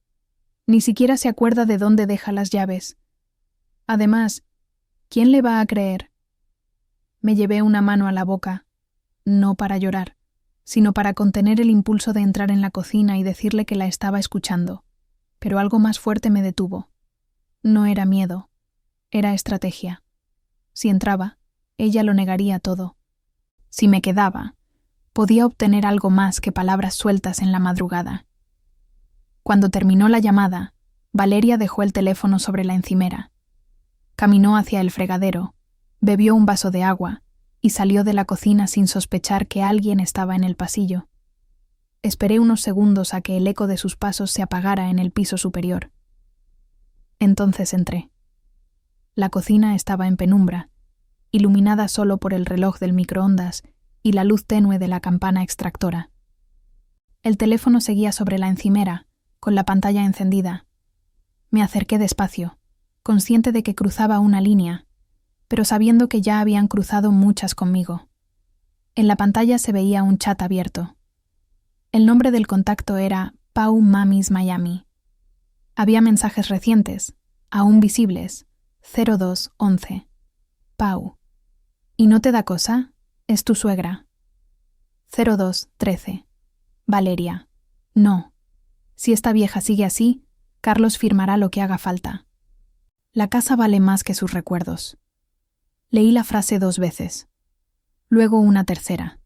Ni siquiera se acuerda de dónde deja las llaves. Además, ¿quién le va a creer? Me llevé una mano a la boca, no para llorar, sino para contener el impulso de entrar en la cocina y decirle que la estaba escuchando. Pero algo más fuerte me detuvo. No era miedo, era estrategia. Si entraba, ella lo negaría todo. Si me quedaba, podía obtener algo más que palabras sueltas en la madrugada. Cuando terminó la llamada, Valeria dejó el teléfono sobre la encimera. Caminó hacia el fregadero, bebió un vaso de agua y salió de la cocina sin sospechar que alguien estaba en el pasillo. Esperé unos segundos a que el eco de sus pasos se apagara en el piso superior. Entonces entré. La cocina estaba en penumbra, iluminada solo por el reloj del microondas y la luz tenue de la campana extractora. El teléfono seguía sobre la encimera, con la pantalla encendida. Me acerqué despacio, consciente de que cruzaba una línea, pero sabiendo que ya habían cruzado muchas conmigo. En la pantalla se veía un chat abierto. El nombre del contacto era Pau Mamis Miami. Había mensajes recientes, aún visibles, 0211. Pau. ¿Y no te da cosa? Es tu suegra. 0213. Valeria. No. Si esta vieja sigue así, Carlos firmará lo que haga falta. La casa vale más que sus recuerdos. Leí la frase 2 veces. Luego una tercera.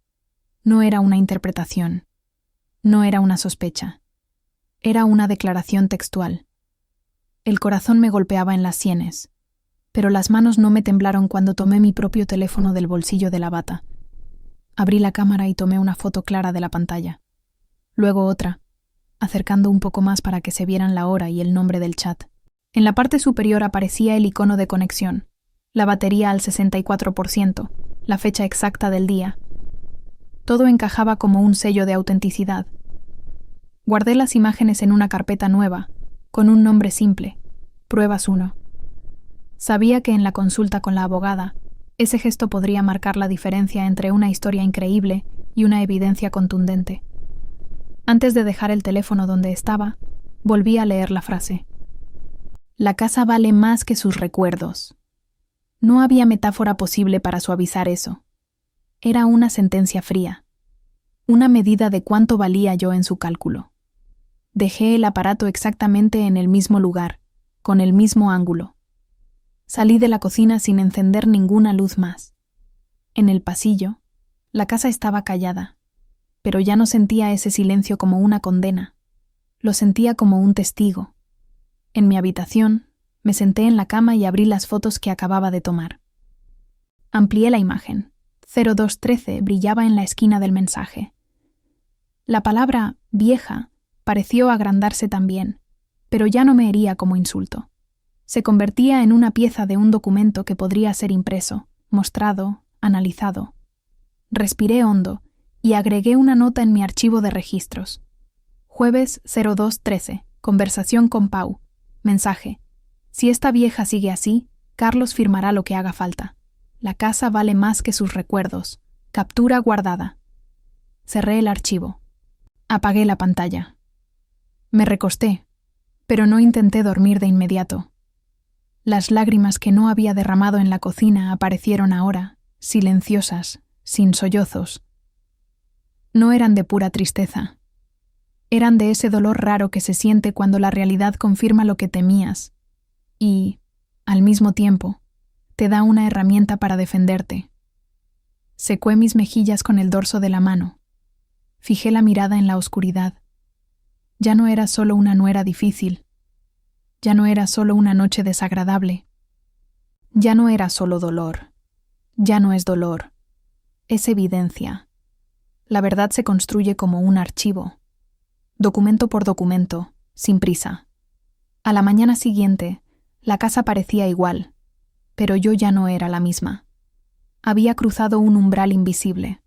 No era una interpretación. No era una sospecha. Era una declaración textual. El corazón me golpeaba en las sienes, pero las manos no me temblaron cuando tomé mi propio teléfono del bolsillo de la bata. Abrí la cámara y tomé una foto clara de la pantalla. Luego otra, acercando un poco más para que se vieran la hora y el nombre del chat. En la parte superior aparecía el icono de conexión, la batería al 64%, la fecha exacta del día. Todo encajaba como un sello de autenticidad. Guardé las imágenes en una carpeta nueva, con un nombre simple, Pruebas 1. Sabía que en la consulta con la abogada, ese gesto podría marcar la diferencia entre una historia increíble y una evidencia contundente. Antes de dejar el teléfono donde estaba, volví a leer la frase. La casa vale más que sus recuerdos. No había metáfora posible para suavizar eso. Era una sentencia fría, una medida de cuánto valía yo en su cálculo. Dejé el aparato exactamente en el mismo lugar, con el mismo ángulo. Salí de la cocina sin encender ninguna luz más. En el pasillo, la casa estaba callada, pero ya no sentía ese silencio como una condena. Lo sentía como un testigo. En mi habitación, me senté en la cama y abrí las fotos que acababa de tomar. Amplié la imagen. 0213 brillaba en la esquina del mensaje. La palabra vieja pareció agrandarse también, pero ya no me hería como insulto. Se convertía en una pieza de un documento que podría ser impreso, mostrado, analizado. Respiré hondo y agregué una nota en mi archivo de registros. Jueves 0213, conversación con Pau. Mensaje. Si esta vieja sigue así, Carlos firmará lo que haga falta. La casa vale más que sus recuerdos. Captura guardada. Cerré el archivo. Apagué la pantalla. Me recosté, pero no intenté dormir de inmediato. Las lágrimas que no había derramado en la cocina aparecieron ahora, silenciosas, sin sollozos. No eran de pura tristeza. Eran de ese dolor raro que se siente cuando la realidad confirma lo que temías y, al mismo tiempo, te da una herramienta para defenderte. Secué mis mejillas con el dorso de la mano. Fijé la mirada en la oscuridad. Ya no era solo una nuera difícil. Ya no era solo una noche desagradable. Ya no era solo dolor. Ya no es dolor. Es evidencia. La verdad se construye como un archivo. Documento por documento, sin prisa. A la mañana siguiente, la casa parecía igual, pero yo ya no era la misma. Había cruzado un umbral invisible.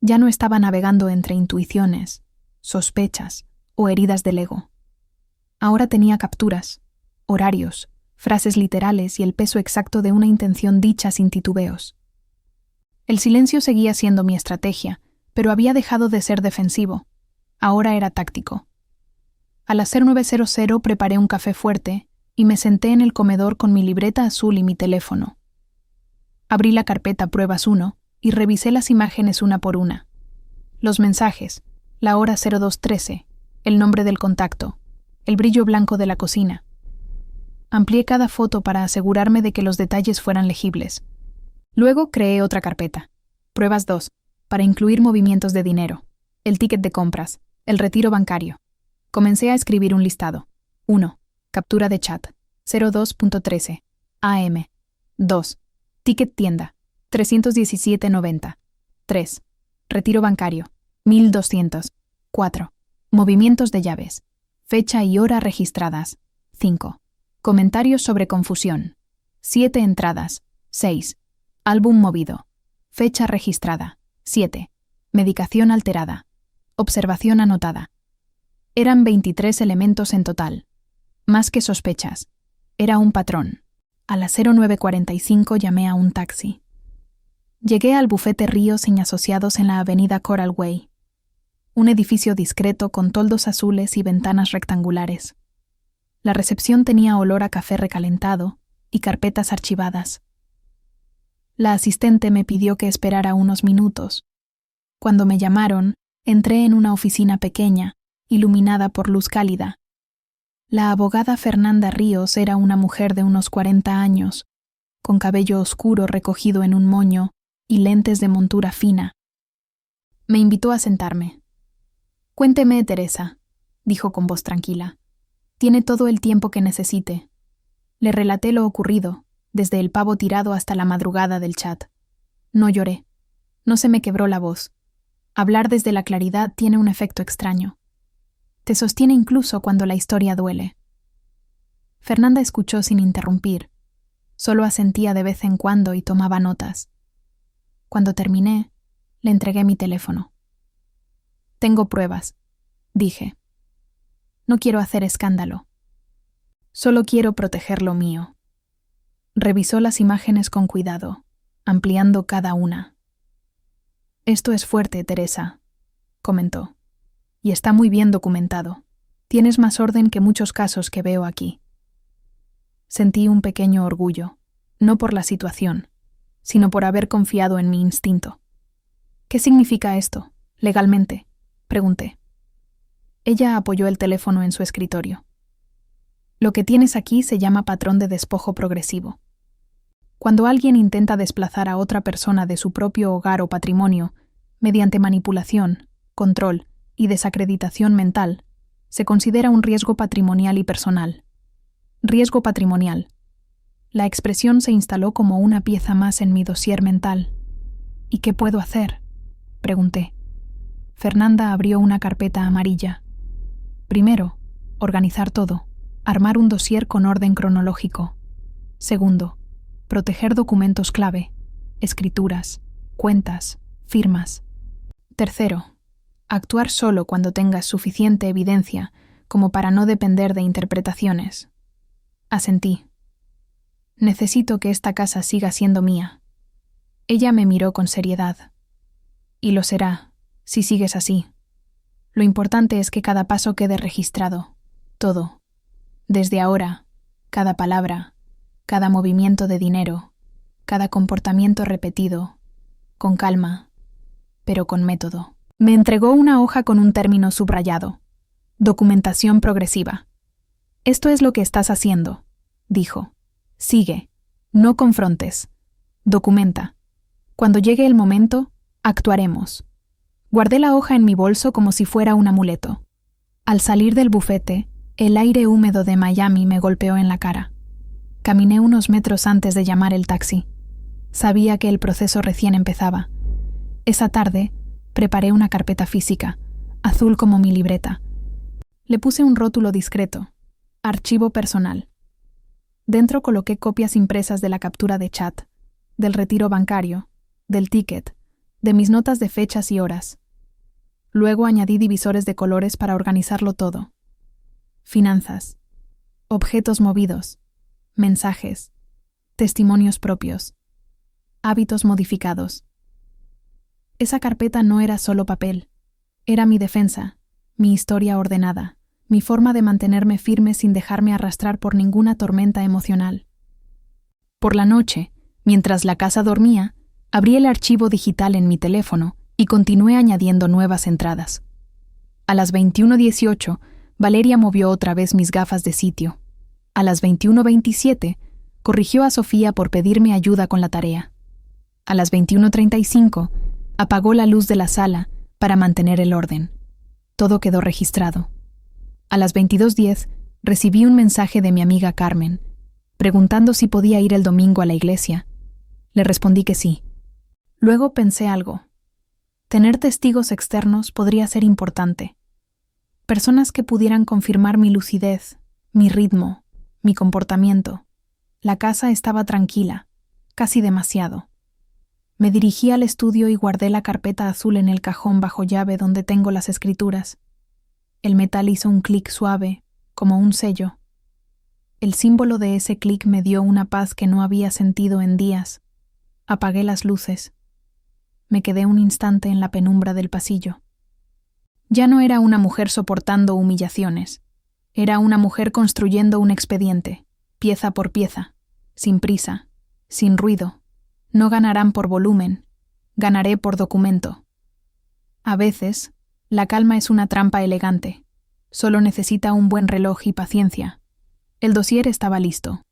Ya no estaba navegando entre intuiciones, sospechas o heridas del ego. Ahora tenía capturas, horarios, frases literales y el peso exacto de una intención dicha sin titubeos. El silencio seguía siendo mi estrategia, pero había dejado de ser defensivo. Ahora era táctico. A las 09:00 preparé un café fuerte y me senté en el comedor con mi libreta azul y mi teléfono. Abrí la carpeta Pruebas 1 y revisé las imágenes una por una. Los mensajes, la hora 02:13, el nombre del contacto, el brillo blanco de la cocina. Amplié cada foto para asegurarme de que los detalles fueran legibles. Luego creé otra carpeta, Pruebas 2, para incluir movimientos de dinero, el ticket de compras, el retiro bancario. Comencé a escribir un listado. 1. Captura de chat, 02:13, AM. 2. Ticket tienda, 317.90. 3. Retiro bancario, 1.200. 4. Movimientos de llaves, fecha y hora registradas, 5. Comentarios sobre confusión, 7 entradas, 6. Álbum movido, fecha registrada, 7. Medicación alterada, observación anotada. Eran 23 elementos en total. Más que sospechas. Era un patrón. A las 09:45 llamé a un taxi. Llegué al bufete Ríos Asociados en la avenida Coral Way. Un edificio discreto con toldos azules y ventanas rectangulares. La recepción tenía olor a café recalentado y carpetas archivadas. La asistente me pidió que esperara unos minutos. Cuando me llamaron, entré en una oficina pequeña, iluminada por luz cálida. La abogada Fernanda Ríos era una mujer de unos 40 años, con cabello oscuro recogido en un moño y lentes de montura fina. Me invitó a sentarme. «Cuénteme, Teresa», dijo con voz tranquila. «Tiene todo el tiempo que necesite». Le relaté lo ocurrido, desde el pavo tirado hasta la madrugada del chat. No lloré. No se me quebró la voz. Hablar desde la claridad tiene un efecto extraño. Te sostiene incluso cuando la historia duele. Fernanda escuchó sin interrumpir. Solo asentía de vez en cuando y tomaba notas. Cuando terminé, le entregué mi teléfono. «Tengo pruebas», dije. «No quiero hacer escándalo. Solo quiero proteger lo mío». Revisó las imágenes con cuidado, ampliando cada una. «Esto es fuerte, Teresa», comentó. «Y está muy bien documentado. Tienes más orden que muchos casos que veo aquí». Sentí un pequeño orgullo, no por la situación, sino por haber confiado en mi instinto. «¿Qué significa esto, legalmente?», pregunté. Ella apoyó el teléfono en su escritorio. «Lo que tienes aquí se llama patrón de despojo progresivo. Cuando alguien intenta desplazar a otra persona de su propio hogar o patrimonio, mediante manipulación, control y desacreditación mental, se considera un riesgo patrimonial y personal. Riesgo patrimonial. La expresión se instaló como una pieza más en mi dossier mental. «¿Y qué puedo hacer?», pregunté. Fernanda abrió una carpeta amarilla. Primero, organizar todo, armar un dossier con orden cronológico. Segundo, proteger documentos clave, escrituras, cuentas, firmas. Tercero, actuar solo cuando tengas suficiente evidencia como para no depender de interpretaciones. Asentí. Necesito que esta casa siga siendo mía. Ella me miró con seriedad. Y lo será, si sigues así. Lo importante es que cada paso quede registrado. Todo. Desde ahora, cada palabra, cada movimiento de dinero, cada comportamiento repetido, con calma, pero con método». Me entregó una hoja con un término subrayado. Documentación progresiva. «Esto es lo que estás haciendo», dijo. «Sigue. No confrontes. Documenta. Cuando llegue el momento, actuaremos». Guardé la hoja en mi bolso como si fuera un amuleto. Al salir del bufete, el aire húmedo de Miami me golpeó en la cara. Caminé unos metros antes de llamar el taxi. Sabía que el proceso recién empezaba. Esa tarde, preparé una carpeta física, azul como mi libreta. Le puse un rótulo discreto, archivo personal. Dentro coloqué copias impresas de la captura de chat, del retiro bancario, del ticket, de mis notas de fechas y horas. Luego añadí divisores de colores para organizarlo todo. Finanzas, objetos movidos, mensajes, testimonios propios, hábitos modificados. Esa carpeta no era solo papel, era mi defensa, mi historia ordenada, mi forma de mantenerme firme sin dejarme arrastrar por ninguna tormenta emocional. Por la noche, mientras la casa dormía, abrí el archivo digital en mi teléfono y continué añadiendo nuevas entradas. A las 21:18, Valeria movió otra vez mis gafas de sitio. A las 21:27, corrigió a Sofía por pedirme ayuda con la tarea. A las 21:35, apagó la luz de la sala para mantener el orden. Todo quedó registrado. A las 22:10, recibí un mensaje de mi amiga Carmen, preguntando si podía ir el domingo a la iglesia. Le respondí que sí. Luego pensé algo. Tener testigos externos podría ser importante. Personas que pudieran confirmar mi lucidez, mi ritmo, mi comportamiento. La casa estaba tranquila, casi demasiado. Me dirigí al estudio y guardé la carpeta azul en el cajón bajo llave donde tengo las escrituras. El metal hizo un clic suave, como un sello. El símbolo de ese clic me dio una paz que no había sentido en días. Apagué las luces. Me quedé un instante en la penumbra del pasillo. Ya no era una mujer soportando humillaciones. Era una mujer construyendo un expediente, pieza por pieza, sin prisa, sin ruido. No ganarán por volumen, ganaré por documento. A veces, la calma es una trampa elegante. Solo necesita un buen reloj y paciencia. El dossier estaba listo.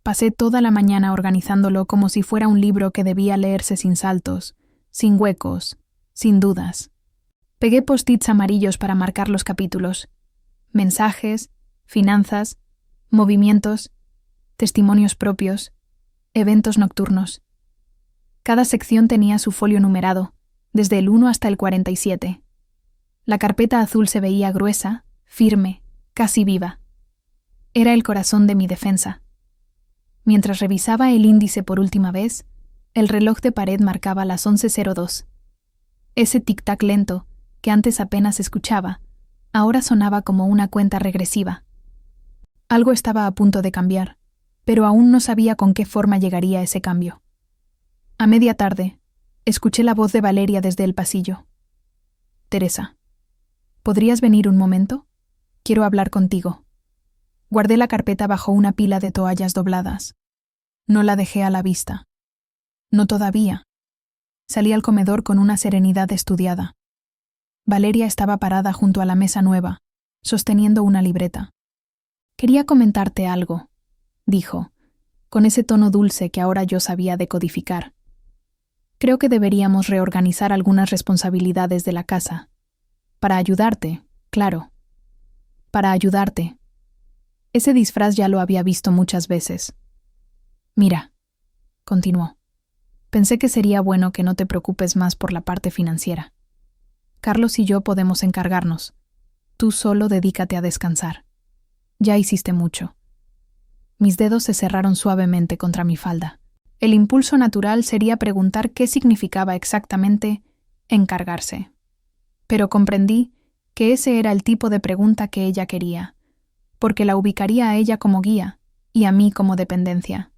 Pasé toda la mañana organizándolo como si fuera un libro que debía leerse sin saltos, sin huecos, sin dudas. Pegué post-its amarillos para marcar los capítulos. Mensajes, finanzas, movimientos, testimonios propios, eventos nocturnos. Cada sección tenía su folio numerado, desde el 1 hasta el 47. La carpeta azul se veía gruesa, firme, casi viva. Era el corazón de mi defensa. Mientras revisaba el índice por última vez, el reloj de pared marcaba las 11:02. Ese tic-tac lento, que antes apenas escuchaba, ahora sonaba como una cuenta regresiva. Algo estaba a punto de cambiar, pero aún no sabía con qué forma llegaría ese cambio. A media tarde, escuché la voz de Valeria desde el pasillo. «Teresa, ¿podrías venir un momento? Quiero hablar contigo». Guardé la carpeta bajo una pila de toallas dobladas. No la dejé a la vista. No todavía. Salí al comedor con una serenidad estudiada. Valeria estaba parada junto a la mesa nueva, sosteniendo una libreta. «Quería comentarte algo», dijo, con ese tono dulce que ahora yo sabía decodificar. «Creo que deberíamos reorganizar algunas responsabilidades de la casa. Para ayudarte, claro. Para ayudarte». Ese disfraz ya lo había visto muchas veces. «Mira», continuó, «pensé que sería bueno que no te preocupes más por la parte financiera. Carlos y yo podemos encargarnos. Tú solo dedícate a descansar. Ya hiciste mucho». Mis dedos se cerraron suavemente contra mi falda. El impulso natural sería preguntar qué significaba exactamente encargarse. Pero comprendí que ese era el tipo de pregunta que ella quería, porque la ubicaría a ella como guía y a mí como dependencia.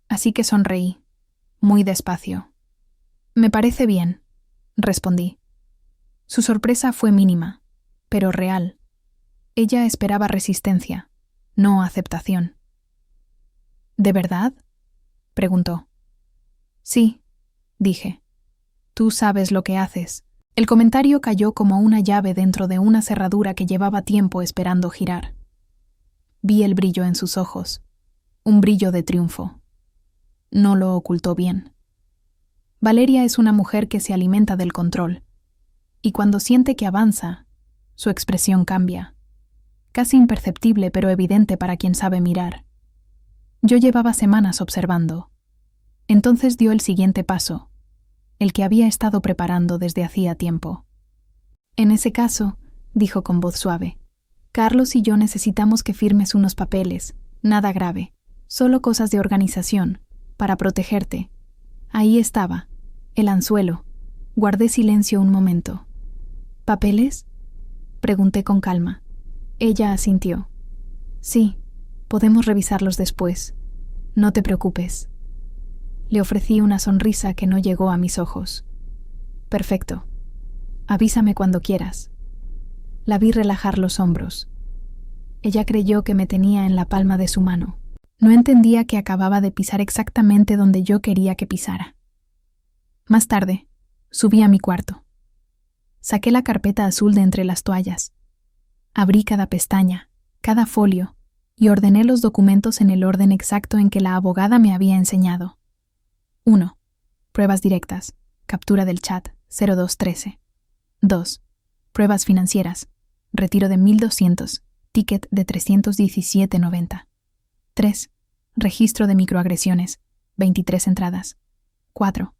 Así que sonreí, muy despacio. «Me parece bien», respondí. Su sorpresa fue mínima, pero real. Ella esperaba resistencia, no aceptación. «¿De verdad?», preguntó. «Sí», dije. «Tú sabes lo que haces». El comentario cayó como una llave dentro de una cerradura que llevaba tiempo esperando girar. Vi el brillo en sus ojos, un brillo de triunfo. No lo ocultó bien. Valeria es una mujer que se alimenta del control, y cuando siente que avanza, su expresión cambia, casi imperceptible pero evidente para quien sabe mirar. Yo llevaba semanas observando. Entonces dio el siguiente paso, el que había estado preparando desde hacía tiempo. «En ese caso», dijo con voz suave, «Carlos y yo necesitamos que firmes unos papeles, nada grave, solo cosas de organización, para protegerte». Ahí estaba, el anzuelo. Guardé silencio un momento. «¿Papeles?», pregunté con calma. Ella asintió. «Sí, podemos revisarlos después. No te preocupes». Le ofrecí una sonrisa que no llegó a mis ojos. «Perfecto. Avísame cuando quieras». La vi relajar los hombros. Ella creyó que me tenía en la palma de su mano. No entendía que acababa de pisar exactamente donde yo quería que pisara. Más tarde, subí a mi cuarto. Saqué la carpeta azul de entre las toallas. Abrí cada pestaña, cada folio, y ordené los documentos en el orden exacto en que la abogada me había enseñado. 1. Pruebas directas. Captura del chat 0213. 2. Pruebas financieras. Retiro de 1.200. Ticket de 317.90. 3. Registro de microagresiones. 23 entradas. 4.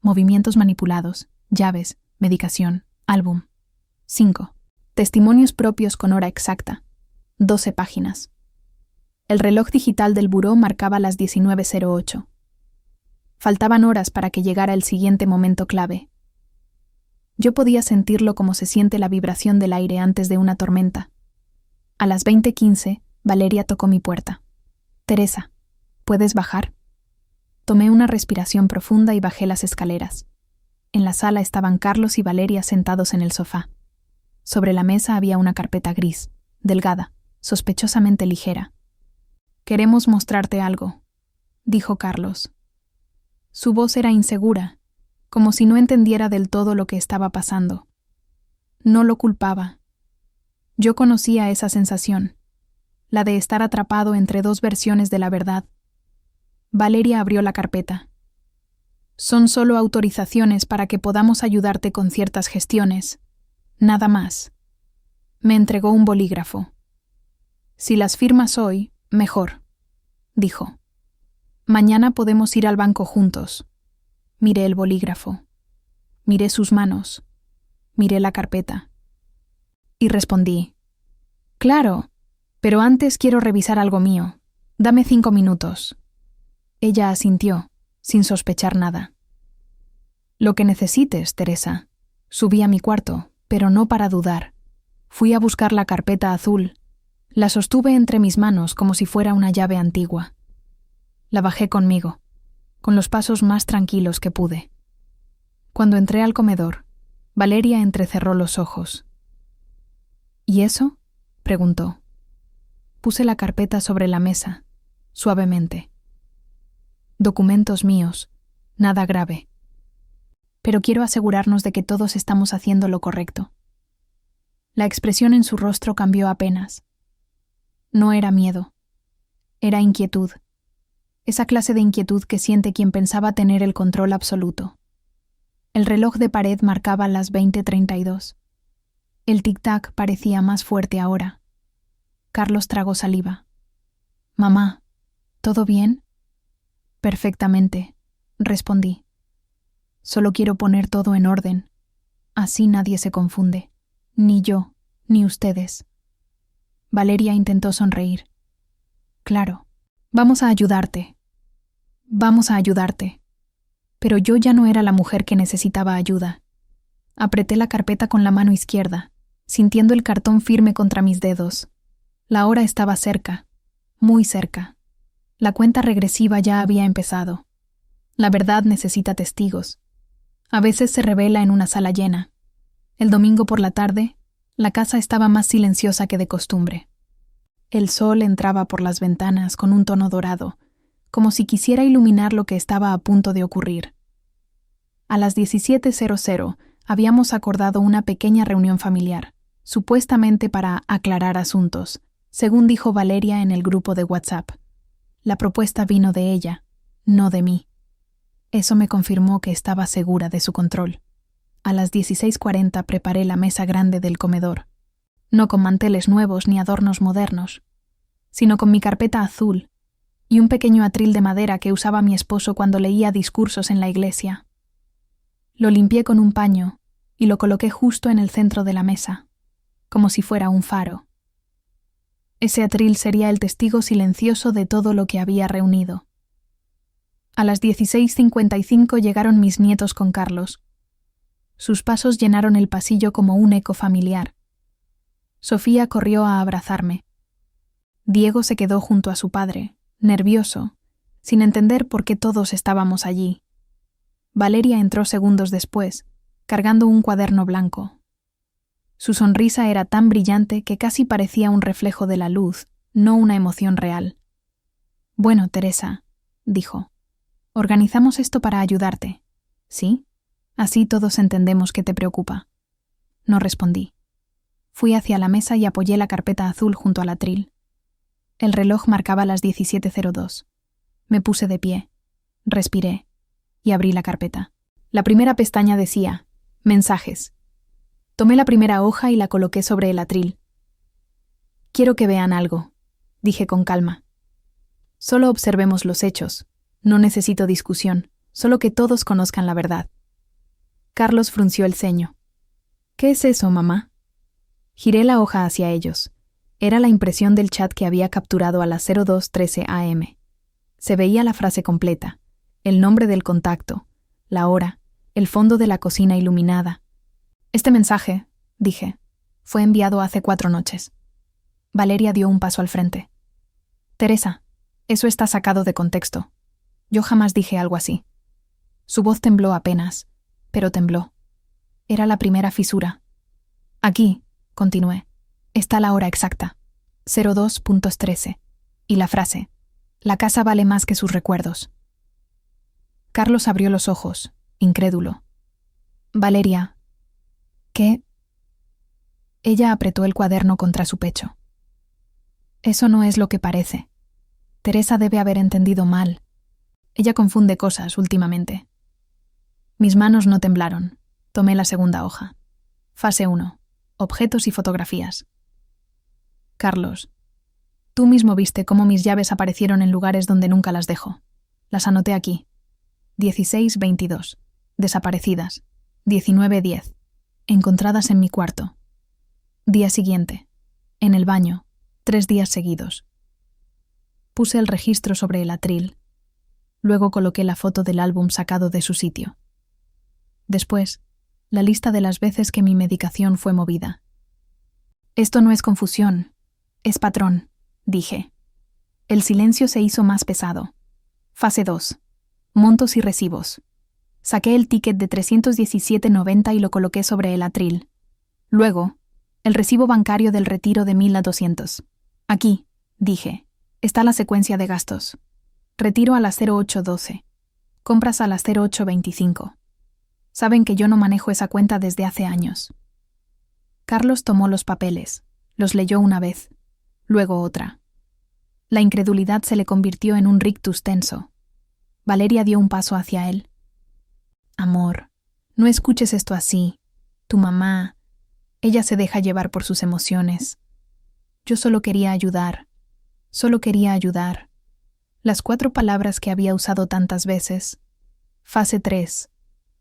Movimientos manipulados. Llaves. Medicación. Álbum. 5. Testimonios propios con hora exacta. 12 páginas. El reloj digital del buró marcaba las 19:08. Faltaban horas para que llegara el siguiente momento clave. Yo podía sentirlo como se siente la vibración del aire antes de una tormenta. A las 20:15, Valeria tocó mi puerta. «Teresa, ¿puedes bajar?» Tomé una respiración profunda y bajé las escaleras. En la sala estaban Carlos y Valeria sentados en el sofá. Sobre la mesa había una carpeta gris, delgada, sospechosamente ligera. «Queremos mostrarte algo», dijo Carlos. Su voz era insegura, como si no entendiera del todo lo que estaba pasando. No lo culpaba. Yo conocía esa sensación, la de estar atrapado entre dos versiones de la verdad. Valeria abrió la carpeta. «Son solo autorizaciones para que podamos ayudarte con ciertas gestiones. Nada más». Me entregó un bolígrafo. «Si las firmas hoy, mejor», dijo. «Mañana podemos ir al banco juntos». Miré el bolígrafo. Miré sus manos. Miré la carpeta. Y respondí: «Claro, pero antes quiero revisar algo mío. Dame 5 minutos». Ella asintió, sin sospechar nada. «Lo que necesites, Teresa». Subí a mi cuarto, pero no para dudar. Fui a buscar la carpeta azul. La sostuve entre mis manos como si fuera una llave antigua. La bajé conmigo, con los pasos más tranquilos que pude. Cuando entré al comedor, Valeria entrecerró los ojos. «¿Y eso?», preguntó. Puse la carpeta sobre la mesa, suavemente. «Documentos míos, nada grave. Pero quiero asegurarnos de que todos estamos haciendo lo correcto». La expresión en su rostro cambió apenas. No era miedo, era inquietud. Esa clase de inquietud que siente quien pensaba tener el control absoluto. El reloj de pared marcaba las 20:32. El tic-tac parecía más fuerte ahora. Carlos tragó saliva. «Mamá, ¿todo bien?» «Perfectamente», respondí. «Solo quiero poner todo en orden. Así nadie se confunde. Ni yo, ni ustedes». Valeria intentó sonreír. «Claro, vamos a ayudarte. Vamos a ayudarte». Pero yo ya no era la mujer que necesitaba ayuda. Apreté la carpeta con la mano izquierda, sintiendo el cartón firme contra mis dedos. La hora estaba cerca, muy cerca. La cuenta regresiva ya había empezado. La verdad necesita testigos. A veces se revela en una sala llena. El domingo por la tarde, la casa estaba más silenciosa que de costumbre. El sol entraba por las ventanas con un tono dorado, como si quisiera iluminar lo que estaba a punto de ocurrir. A las 17:00 habíamos acordado una pequeña reunión familiar, supuestamente para aclarar asuntos, según dijo Valeria en el grupo de WhatsApp. La propuesta vino de ella, no de mí. Eso me confirmó que estaba segura de su control. A las 16:40 preparé la mesa grande del comedor, no con manteles nuevos ni adornos modernos, sino con mi carpeta azul y un pequeño atril de madera que usaba mi esposo cuando leía discursos en la iglesia. Lo limpié con un paño y lo coloqué justo en el centro de la mesa, como si fuera un faro. Ese atril sería el testigo silencioso de todo lo que había reunido. A las 16:55 llegaron mis nietos con Carlos. Sus pasos llenaron el pasillo como un eco familiar. Sofía corrió a abrazarme. Diego se quedó junto a su padre, nervioso, sin entender por qué todos estábamos allí. Valeria entró segundos después, cargando un cuaderno blanco. Su sonrisa era tan brillante que casi parecía un reflejo de la luz, no una emoción real. «Bueno, Teresa», dijo, «organizamos esto para ayudarte, ¿sí? Así todos entendemos que te preocupa». No respondí. Fui hacia la mesa y apoyé la carpeta azul junto al atril. El reloj marcaba las 17:02. Me puse de pie, respiré y abrí la carpeta. La primera pestaña decía «Mensajes». Tomé la primera hoja y la coloqué sobre el atril. «Quiero que vean algo», dije con calma. «Solo observemos los hechos. No necesito discusión, solo que todos conozcan la verdad». Carlos frunció el ceño. «¿Qué es eso, mamá?» Giré la hoja hacia ellos. Era la impresión del chat que había capturado a las 02:13 am. Se veía la frase completa, el nombre del contacto, la hora, el fondo de la cocina iluminada. «Este mensaje», dije, «fue enviado hace 4 noches». Valeria dio un paso al frente. «Teresa, eso está sacado de contexto. Yo jamás dije algo así». Su voz tembló apenas, pero tembló. Era la primera fisura. «Aquí», continué, «está la hora exacta, 02:13, y la frase, la casa vale más que sus recuerdos». Carlos abrió los ojos, incrédulo. «Valeria, ¿qué?» Ella apretó el cuaderno contra su pecho. «Eso no es lo que parece. Teresa debe haber entendido mal. Ella confunde cosas últimamente». Mis manos no temblaron. Tomé la segunda hoja. Fase 1. Objetos y fotografías. «Carlos, tú mismo viste cómo mis llaves aparecieron en lugares donde nunca las dejo. Las anoté aquí. 16:22. Desaparecidas. 19:10. Encontradas en mi cuarto. Día siguiente. En el baño. 3 días seguidos». Puse el registro sobre el atril. Luego coloqué la foto del álbum sacado de su sitio. Después, la lista de las veces que mi medicación fue movida. «Esto no es confusión, es patrón», dije. El silencio se hizo más pesado. Fase 2. Montos y recibos. Saqué el ticket de 317,90 y lo coloqué sobre el atril. Luego, el recibo bancario del retiro de 1.000 a 200. «Aquí», dije, «está la secuencia de gastos. Retiro a las 08:12. Compras a las 08:25. Saben que yo no manejo esa cuenta desde hace años». Carlos tomó los papeles, los leyó una vez, luego otra. La incredulidad se le convirtió en un rictus tenso. Valeria dio un paso hacia él. «Amor, no escuches esto así. Tu mamá, ella se deja llevar por sus emociones. Yo solo quería ayudar. Solo quería ayudar». Las 4 palabras que había usado tantas veces. Fase 3.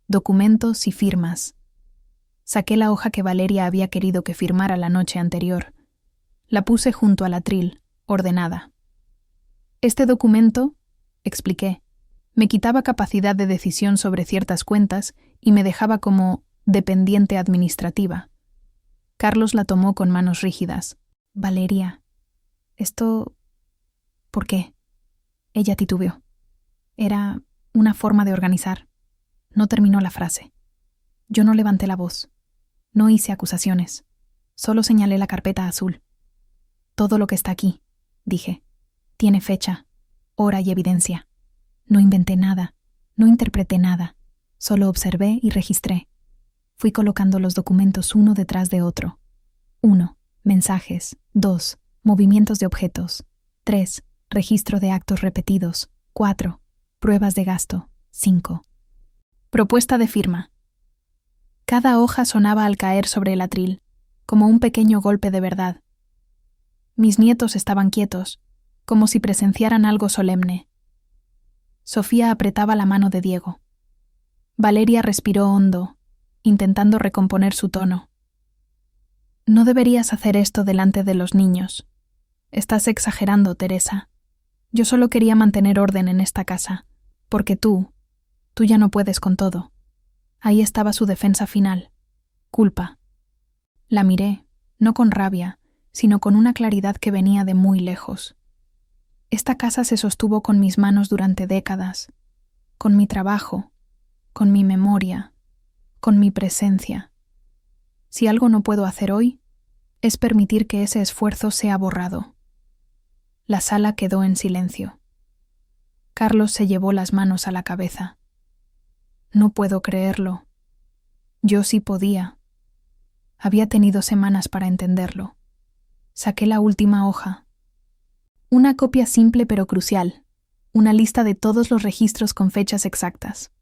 Documentos y firmas. Saqué la hoja que Valeria había querido que firmara la noche anterior. La puse junto al atril, ordenada. «Este documento», expliqué, «me quitaba capacidad de decisión sobre ciertas cuentas y me dejaba como dependiente administrativa». Carlos la tomó con manos rígidas. «Valeria, esto... ¿por qué?» Ella titubeó. Era una forma de organizar. No terminó la frase. Yo no levanté la voz. No hice acusaciones. Solo señalé la carpeta azul. «Todo lo que está aquí», dije, «tiene fecha, hora y evidencia. No inventé nada, no interpreté nada. Solo observé y registré. Fui colocando los documentos uno detrás de otro. 1. Mensajes. 2. Movimientos de objetos. 3. Registro de actos repetidos. 4. Pruebas de gasto. 5. Propuesta de firma. Cada hoja sonaba al caer sobre el atril, como un pequeño golpe de verdad. Mis nietos estaban quietos, como si presenciaran algo solemne. Sofía apretaba la mano de Diego. Valeria respiró hondo, intentando recomponer su tono. «No deberías hacer esto delante de los niños. Estás exagerando, Teresa. Yo solo quería mantener orden en esta casa, porque tú ya no puedes con todo». Ahí estaba su defensa final. Culpa. La miré, no con rabia, sino con una claridad que venía de muy lejos. Esta casa se sostuvo con mis manos durante décadas, con mi trabajo, con mi memoria, con mi presencia. Si algo no puedo hacer hoy, es permitir que ese esfuerzo sea borrado. La sala quedó en silencio. Carlos se llevó las manos a la cabeza. No puedo creerlo. Yo sí podía. Había tenido semanas para entenderlo. Saqué la última hoja. Una copia simple pero crucial. Una lista de todos los registros con fechas exactas.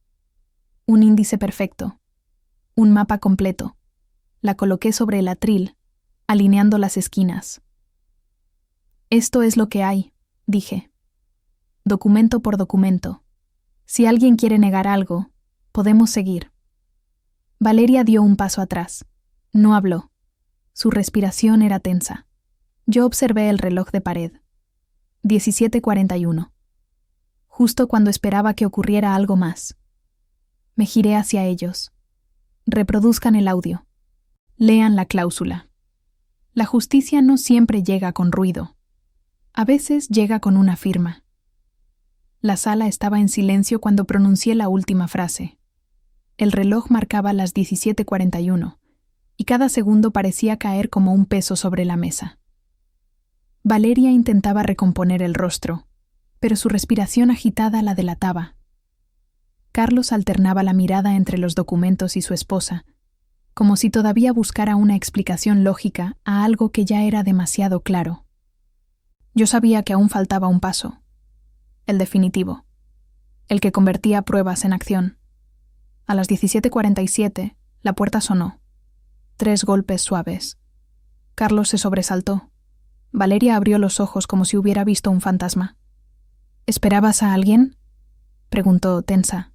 Un índice perfecto. Un mapa completo. La coloqué sobre el atril, alineando las esquinas. Esto es lo que hay, dije. Documento por documento. Si alguien quiere negar algo, podemos seguir. Valeria dio un paso atrás. No habló. Su respiración era tensa. Yo observé el reloj de pared. 17:41. Justo cuando esperaba que ocurriera algo más. Me giré hacia ellos. Reproduzcan el audio. Lean la cláusula. La justicia no siempre llega con ruido. A veces llega con una firma. La sala estaba en silencio cuando pronuncié la última frase. El reloj marcaba las 17:41, y cada segundo parecía caer como un peso sobre la mesa. Valeria intentaba recomponer el rostro, pero su respiración agitada la delataba. Carlos alternaba la mirada entre los documentos y su esposa, como si todavía buscara una explicación lógica a algo que ya era demasiado claro. Yo sabía que aún faltaba un paso, el definitivo, el que convertía pruebas en acción. A las 17:47, la puerta sonó. 3 golpes suaves. Carlos se sobresaltó. Valeria abrió los ojos como si hubiera visto un fantasma. ¿Esperabas a alguien?, preguntó tensa.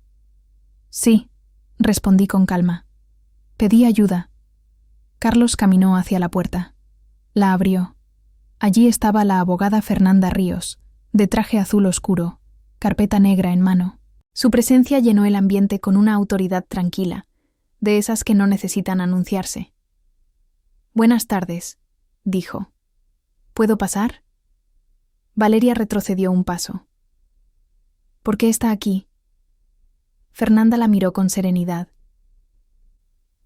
Sí, respondí con calma. Pedí ayuda. Carlos caminó hacia la puerta. La abrió. Allí estaba la abogada Fernanda Ríos, de traje azul oscuro, carpeta negra en mano. Su presencia llenó el ambiente con una autoridad tranquila, de esas que no necesitan anunciarse. Buenas tardes, dijo. ¿Puedo pasar? Valeria retrocedió un paso. ¿Por qué está aquí? Fernanda la miró con serenidad.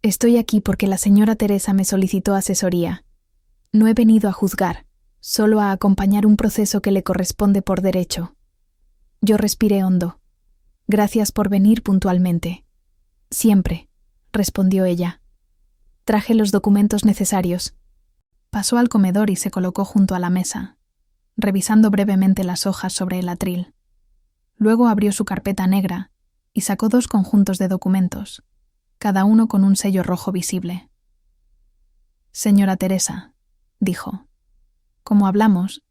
Estoy aquí porque la señora Teresa me solicitó asesoría. No he venido a juzgar, solo a acompañar un proceso que le corresponde por derecho. Yo respiré hondo. Gracias por venir puntualmente. Siempre, respondió ella. Traje los documentos necesarios. Pasó al comedor y se colocó junto a la mesa, revisando brevemente las hojas sobre el atril. Luego abrió su carpeta negra y sacó 2 conjuntos de documentos, cada uno con un sello rojo visible. Señora Teresa, dijo, como hablamos,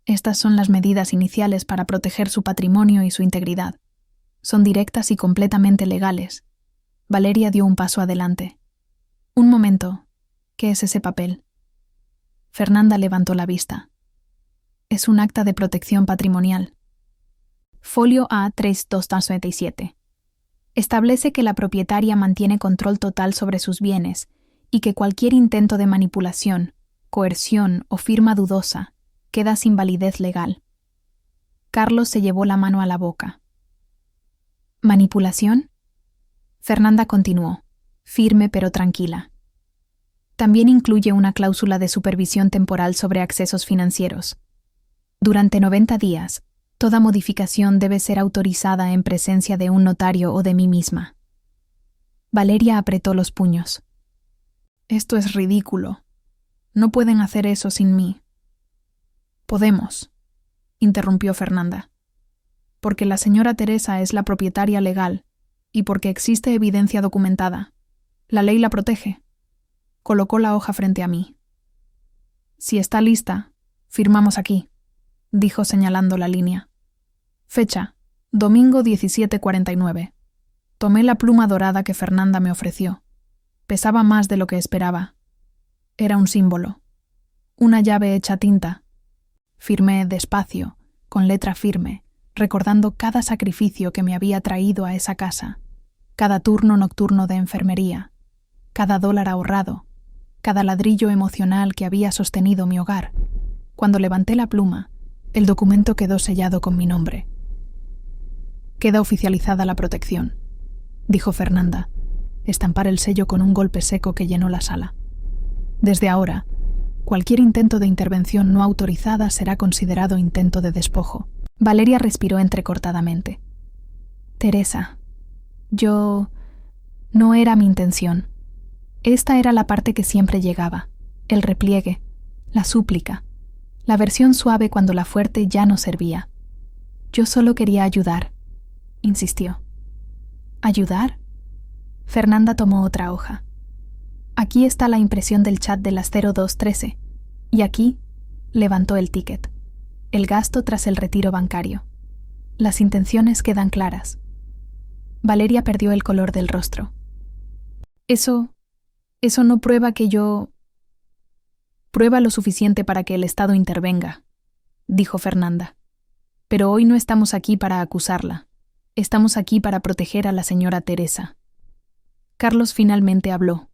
estas son las medidas iniciales para proteger su patrimonio y su integridad. Son directas y completamente legales. Valeria dio un paso adelante. Un momento. ¿Qué es ese papel? Fernanda levantó la vista. Es un acta de protección patrimonial. Folio A3297. Establece que la propietaria mantiene control total sobre sus bienes y que cualquier intento de manipulación, coerción o firma dudosa queda sin validez legal. Carlos se llevó la mano a la boca. ¿Manipulación? Fernanda continuó, firme pero tranquila. También incluye una cláusula de supervisión temporal sobre accesos financieros. Durante 90 días, toda modificación debe ser autorizada en presencia de un notario o de mí misma. Valeria apretó los puños. Esto es ridículo. No pueden hacer eso sin mí. Podemos, interrumpió Fernanda. Porque la señora Teresa es la propietaria legal y porque existe evidencia documentada. La ley la protege. Colocó la hoja frente a mí. Si está lista, firmamos aquí, dijo señalando la línea. Fecha, domingo 17:49. Tomé la pluma dorada que Fernanda me ofreció. Pesaba más de lo que esperaba. Era un símbolo. Una llave hecha tinta. Firmé despacio, con letra firme, recordando cada sacrificio que me había traído a esa casa, cada turno nocturno de enfermería, cada dólar ahorrado, cada ladrillo emocional que había sostenido mi hogar. Cuando levanté la pluma, el documento quedó sellado con mi nombre. Queda oficializada la protección, dijo Fernanda, estampar el sello con un golpe seco que llenó la sala. Desde ahora, cualquier intento de intervención no autorizada será considerado intento de despojo. Valeria respiró entrecortadamente. Teresa, no era mi intención. Esta era la parte que siempre llegaba, el repliegue, la súplica, la versión suave cuando la fuerte ya no servía. Yo solo quería ayudar, insistió. ¿Ayudar? Fernanda tomó otra hoja. Aquí está la impresión del chat de las 0213, y aquí levantó el ticket. El gasto tras el retiro bancario. Las intenciones quedan claras. Valeria perdió el color del rostro. Eso no prueba que yo... Prueba lo suficiente para que el Estado intervenga, dijo Fernanda. Pero hoy no estamos aquí para acusarla. Estamos aquí para proteger a la señora Teresa. Carlos finalmente habló.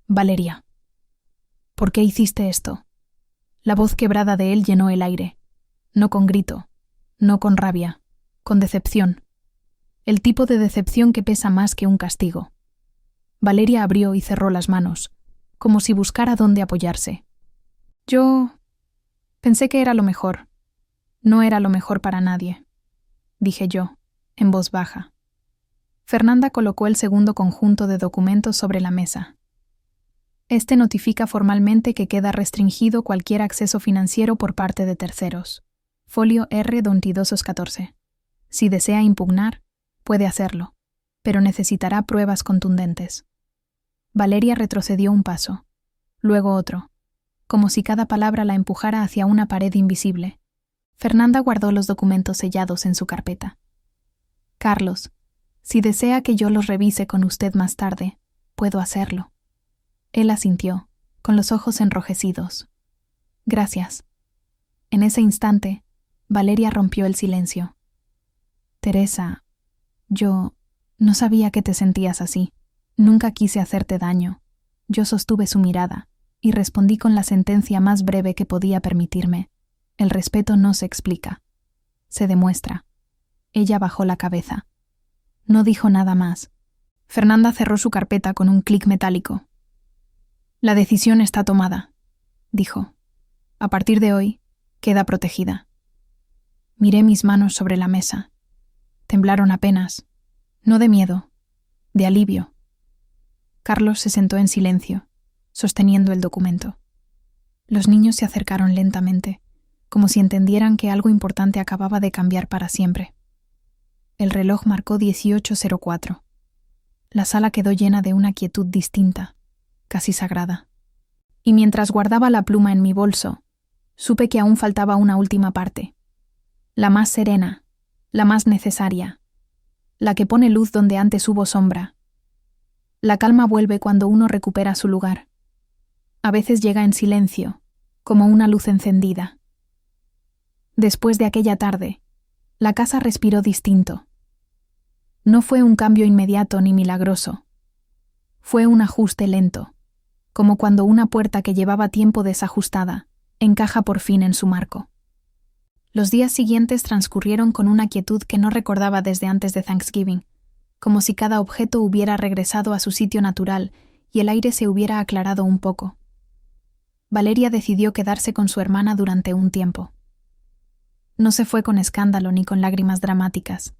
Valeria, ¿por qué hiciste esto? La voz quebrada de él llenó el aire. No con grito, no con rabia, con decepción. El tipo de decepción que pesa más que un castigo. Valeria abrió y cerró las manos, como si buscara dónde apoyarse. Yo pensé que era lo mejor. No era lo mejor para nadie, dije yo, en voz baja. Fernanda colocó el segundo conjunto de documentos sobre la mesa. Este notifica formalmente que queda restringido cualquier acceso financiero por parte de terceros. Folio R2214. Si desea impugnar, puede hacerlo, pero necesitará pruebas contundentes. Valeria retrocedió un paso, luego otro, como si cada palabra la empujara hacia una pared invisible. Fernanda guardó los documentos sellados en su carpeta. Carlos, si desea que yo los revise con usted más tarde, puedo hacerlo. Él asintió, con los ojos enrojecidos. Gracias. En ese instante, Valeria rompió el silencio. Teresa, yo no sabía que te sentías así. Nunca quise hacerte daño. Yo sostuve su mirada y respondí con la sentencia más breve que podía permitirme. El respeto no se explica. Se demuestra. Ella bajó la cabeza. No dijo nada más. Fernanda cerró su carpeta con un clic metálico. La decisión está tomada, dijo. A partir de hoy, queda protegida. Miré mis manos sobre la mesa. Temblaron apenas, no de miedo, de alivio. Carlos se sentó en silencio, sosteniendo el documento. Los niños se acercaron lentamente, como si entendieran que algo importante acababa de cambiar para siempre. El reloj marcó 18:04. La sala quedó llena de una quietud distinta, casi sagrada. Y mientras guardaba la pluma en mi bolso, supe que aún faltaba una última parte. La más serena, la más necesaria, la que pone luz donde antes hubo sombra. La calma vuelve cuando uno recupera su lugar. A veces llega en silencio, como una luz encendida. Después de aquella tarde, la casa respiró distinto. No fue un cambio inmediato ni milagroso. Fue un ajuste lento, como cuando una puerta que llevaba tiempo desajustada encaja por fin en su marco. Los días siguientes transcurrieron con una quietud que no recordaba desde antes de Thanksgiving, como si cada objeto hubiera regresado a su sitio natural y el aire se hubiera aclarado un poco. Valeria decidió quedarse con su hermana durante un tiempo. No se fue con escándalo ni con lágrimas dramáticas.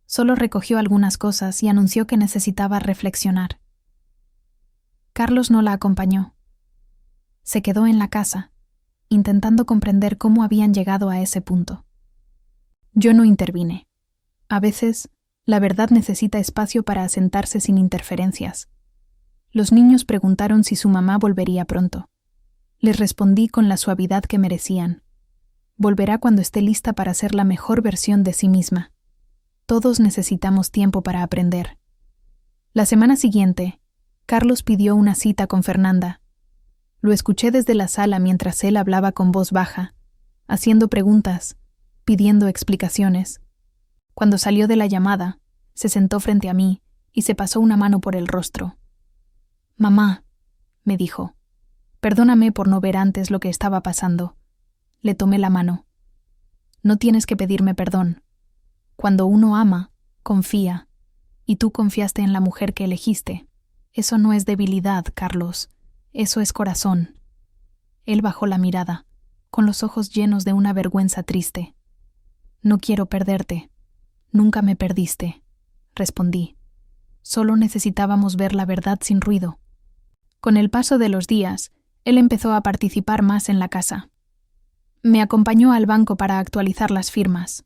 Solo recogió algunas cosas y anunció que necesitaba reflexionar. Carlos no la acompañó. Se quedó en la casa, intentando comprender cómo habían llegado a ese punto. Yo no intervine. A veces, la verdad necesita espacio para asentarse sin interferencias. Los niños preguntaron si su mamá volvería pronto. Les respondí con la suavidad que merecían. Volverá cuando esté lista para ser la mejor versión de sí misma. Todos necesitamos tiempo para aprender. La semana siguiente, Carlos pidió una cita con Fernanda. Lo escuché desde la sala mientras él hablaba con voz baja, haciendo preguntas, pidiendo explicaciones. Cuando salió de la llamada, se sentó frente a mí y se pasó una mano por el rostro. «Mamá», me dijo, «perdóname por no ver antes lo que estaba pasando». Le tomé la mano. «No tienes que pedirme perdón. Cuando uno ama, confía, Y tú confiaste en la mujer que elegiste. Eso no es debilidad, Carlos. Eso es corazón. Él bajó la mirada, con los ojos llenos de una vergüenza triste. No quiero perderte. Nunca me perdiste, respondí. Solo necesitábamos ver la verdad sin ruido. Con el paso de los días, él empezó a participar más en la casa. Me acompañó al banco para actualizar las firmas.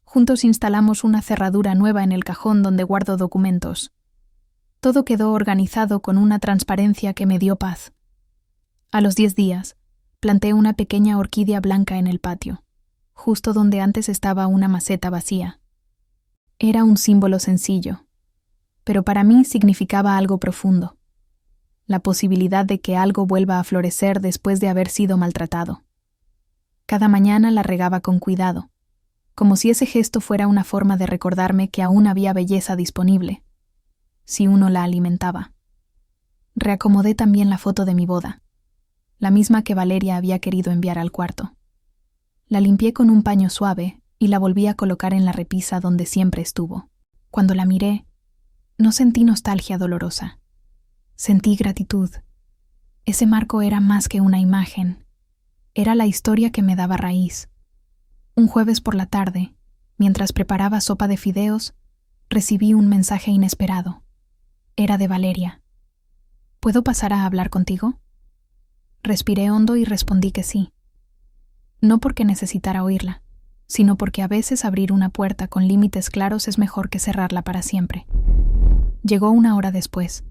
Juntos instalamos una cerradura nueva en el cajón donde guardo documentos. Todo quedó organizado con una transparencia que me dio paz. A los 10 días, planté una pequeña orquídea blanca en el patio, justo donde antes estaba una maceta vacía. Era un símbolo sencillo, pero para mí significaba algo profundo. La posibilidad de que algo vuelva a florecer después de haber sido maltratado. Cada mañana la regaba con cuidado, como si ese gesto fuera una forma de recordarme que aún había belleza disponible, si uno la alimentaba. Reacomodé también la foto de mi boda, la misma que Valeria había querido enviar al cuarto. La limpié con un paño suave y la volví a colocar en la repisa donde siempre estuvo. Cuando la miré, no sentí nostalgia dolorosa. Sentí gratitud. Ese marco era más que una imagen. Era la historia que me daba raíz. Un jueves por la tarde, mientras preparaba sopa de fideos, recibí un mensaje inesperado. Era de Valeria. ¿Puedo pasar a hablar contigo? Respiré hondo y respondí que sí. No porque necesitara oírla, sino porque a veces abrir una puerta con límites claros es mejor que cerrarla para siempre. Llegó una hora después.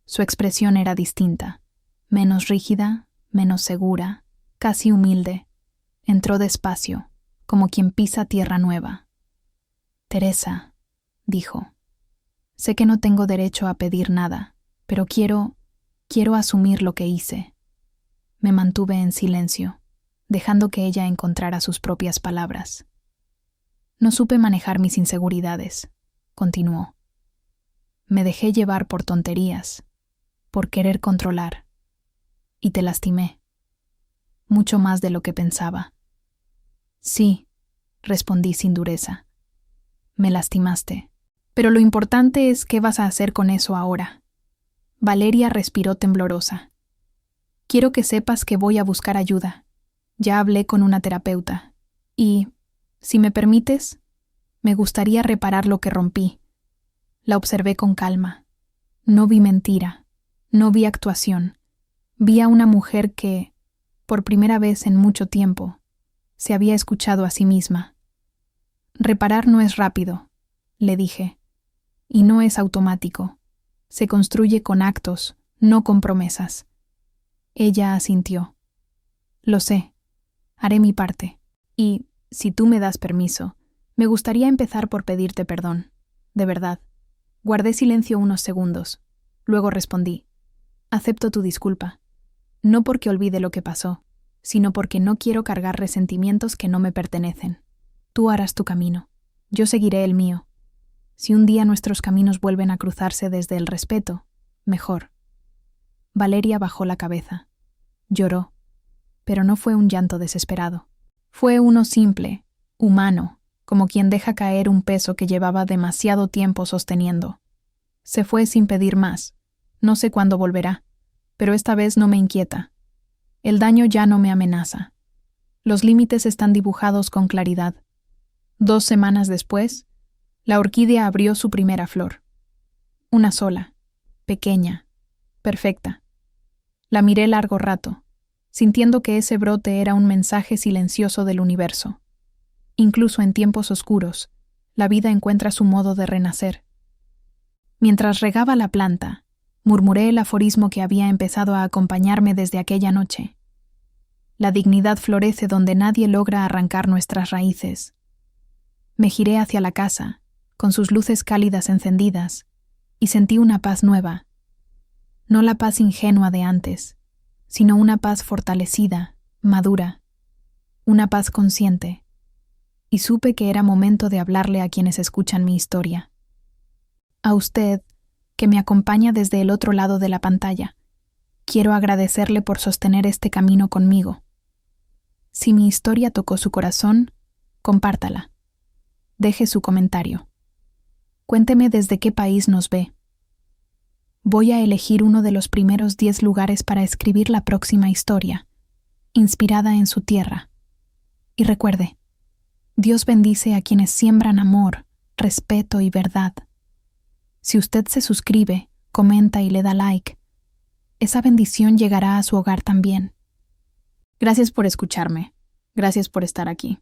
Su expresión era distinta, menos rígida, menos segura, casi humilde. Entró despacio, como quien pisa tierra nueva. Teresa, dijo, sé que no tengo derecho a pedir nada, pero quiero asumir lo que hice. Me mantuve en silencio, dejando que ella encontrara sus propias palabras. No supe manejar mis inseguridades, continuó. Me dejé llevar por tonterías, por querer controlar, y te lastimé, mucho más de lo que pensaba. Sí, respondí sin dureza. Me lastimaste, pero lo importante es qué vas a hacer con eso ahora. Valeria respiró temblorosa. Quiero que sepas que voy a buscar ayuda. Ya hablé con una terapeuta, y, si me permites, me gustaría reparar lo que rompí. La observé con calma. No vi mentira, no vi actuación. Vi a una mujer que, por primera vez en mucho tiempo, se había escuchado a sí misma. Reparar no es rápido, le dije, y no es automático. Se construye con actos, no con promesas. Ella asintió. Lo sé, haré mi parte, y, si tú me das permiso, me gustaría empezar por pedirte perdón, de verdad. Guardé silencio unos segundos, luego respondí. Acepto tu disculpa, no porque olvide lo que pasó, sino porque no quiero cargar resentimientos que no me pertenecen. Tú harás tu camino, yo seguiré el mío. Si un día nuestros caminos vuelven a cruzarse desde el respeto, mejor. Valeria bajó la cabeza. Lloró, pero no fue un llanto desesperado. Fue uno simple, humano, como quien deja caer un peso que llevaba demasiado tiempo sosteniendo. Se fue sin pedir más. No sé cuándo volverá, pero esta vez no me inquieta. El daño ya no me amenaza. Los límites están dibujados con claridad. 2 semanas después, la orquídea abrió su primera flor. Una sola, pequeña, perfecta. La miré largo rato, sintiendo que ese brote era un mensaje silencioso del universo. Incluso en tiempos oscuros, la vida encuentra su modo de renacer. Mientras regaba la planta, murmuré el aforismo que había empezado a acompañarme desde aquella noche. La dignidad florece donde nadie logra arrancar nuestras raíces. Me giré hacia la casa, con sus luces cálidas encendidas, y sentí una paz nueva. No la paz ingenua de antes, sino una paz fortalecida, madura, una paz consciente. Y supe que era momento de hablarle a quienes escuchan mi historia. A usted, que me acompaña desde el otro lado de la pantalla, quiero agradecerle por sostener este camino conmigo. Si mi historia tocó su corazón, compártala. Deje su comentario. Cuénteme desde qué país nos ve. Voy a elegir uno de los primeros 10 lugares para escribir la próxima historia, inspirada en su tierra. Y recuerde, Dios bendice a quienes siembran amor, respeto y verdad. Si usted se suscribe, comenta y le da like, esa bendición llegará a su hogar también. Gracias por escucharme. Gracias por estar aquí.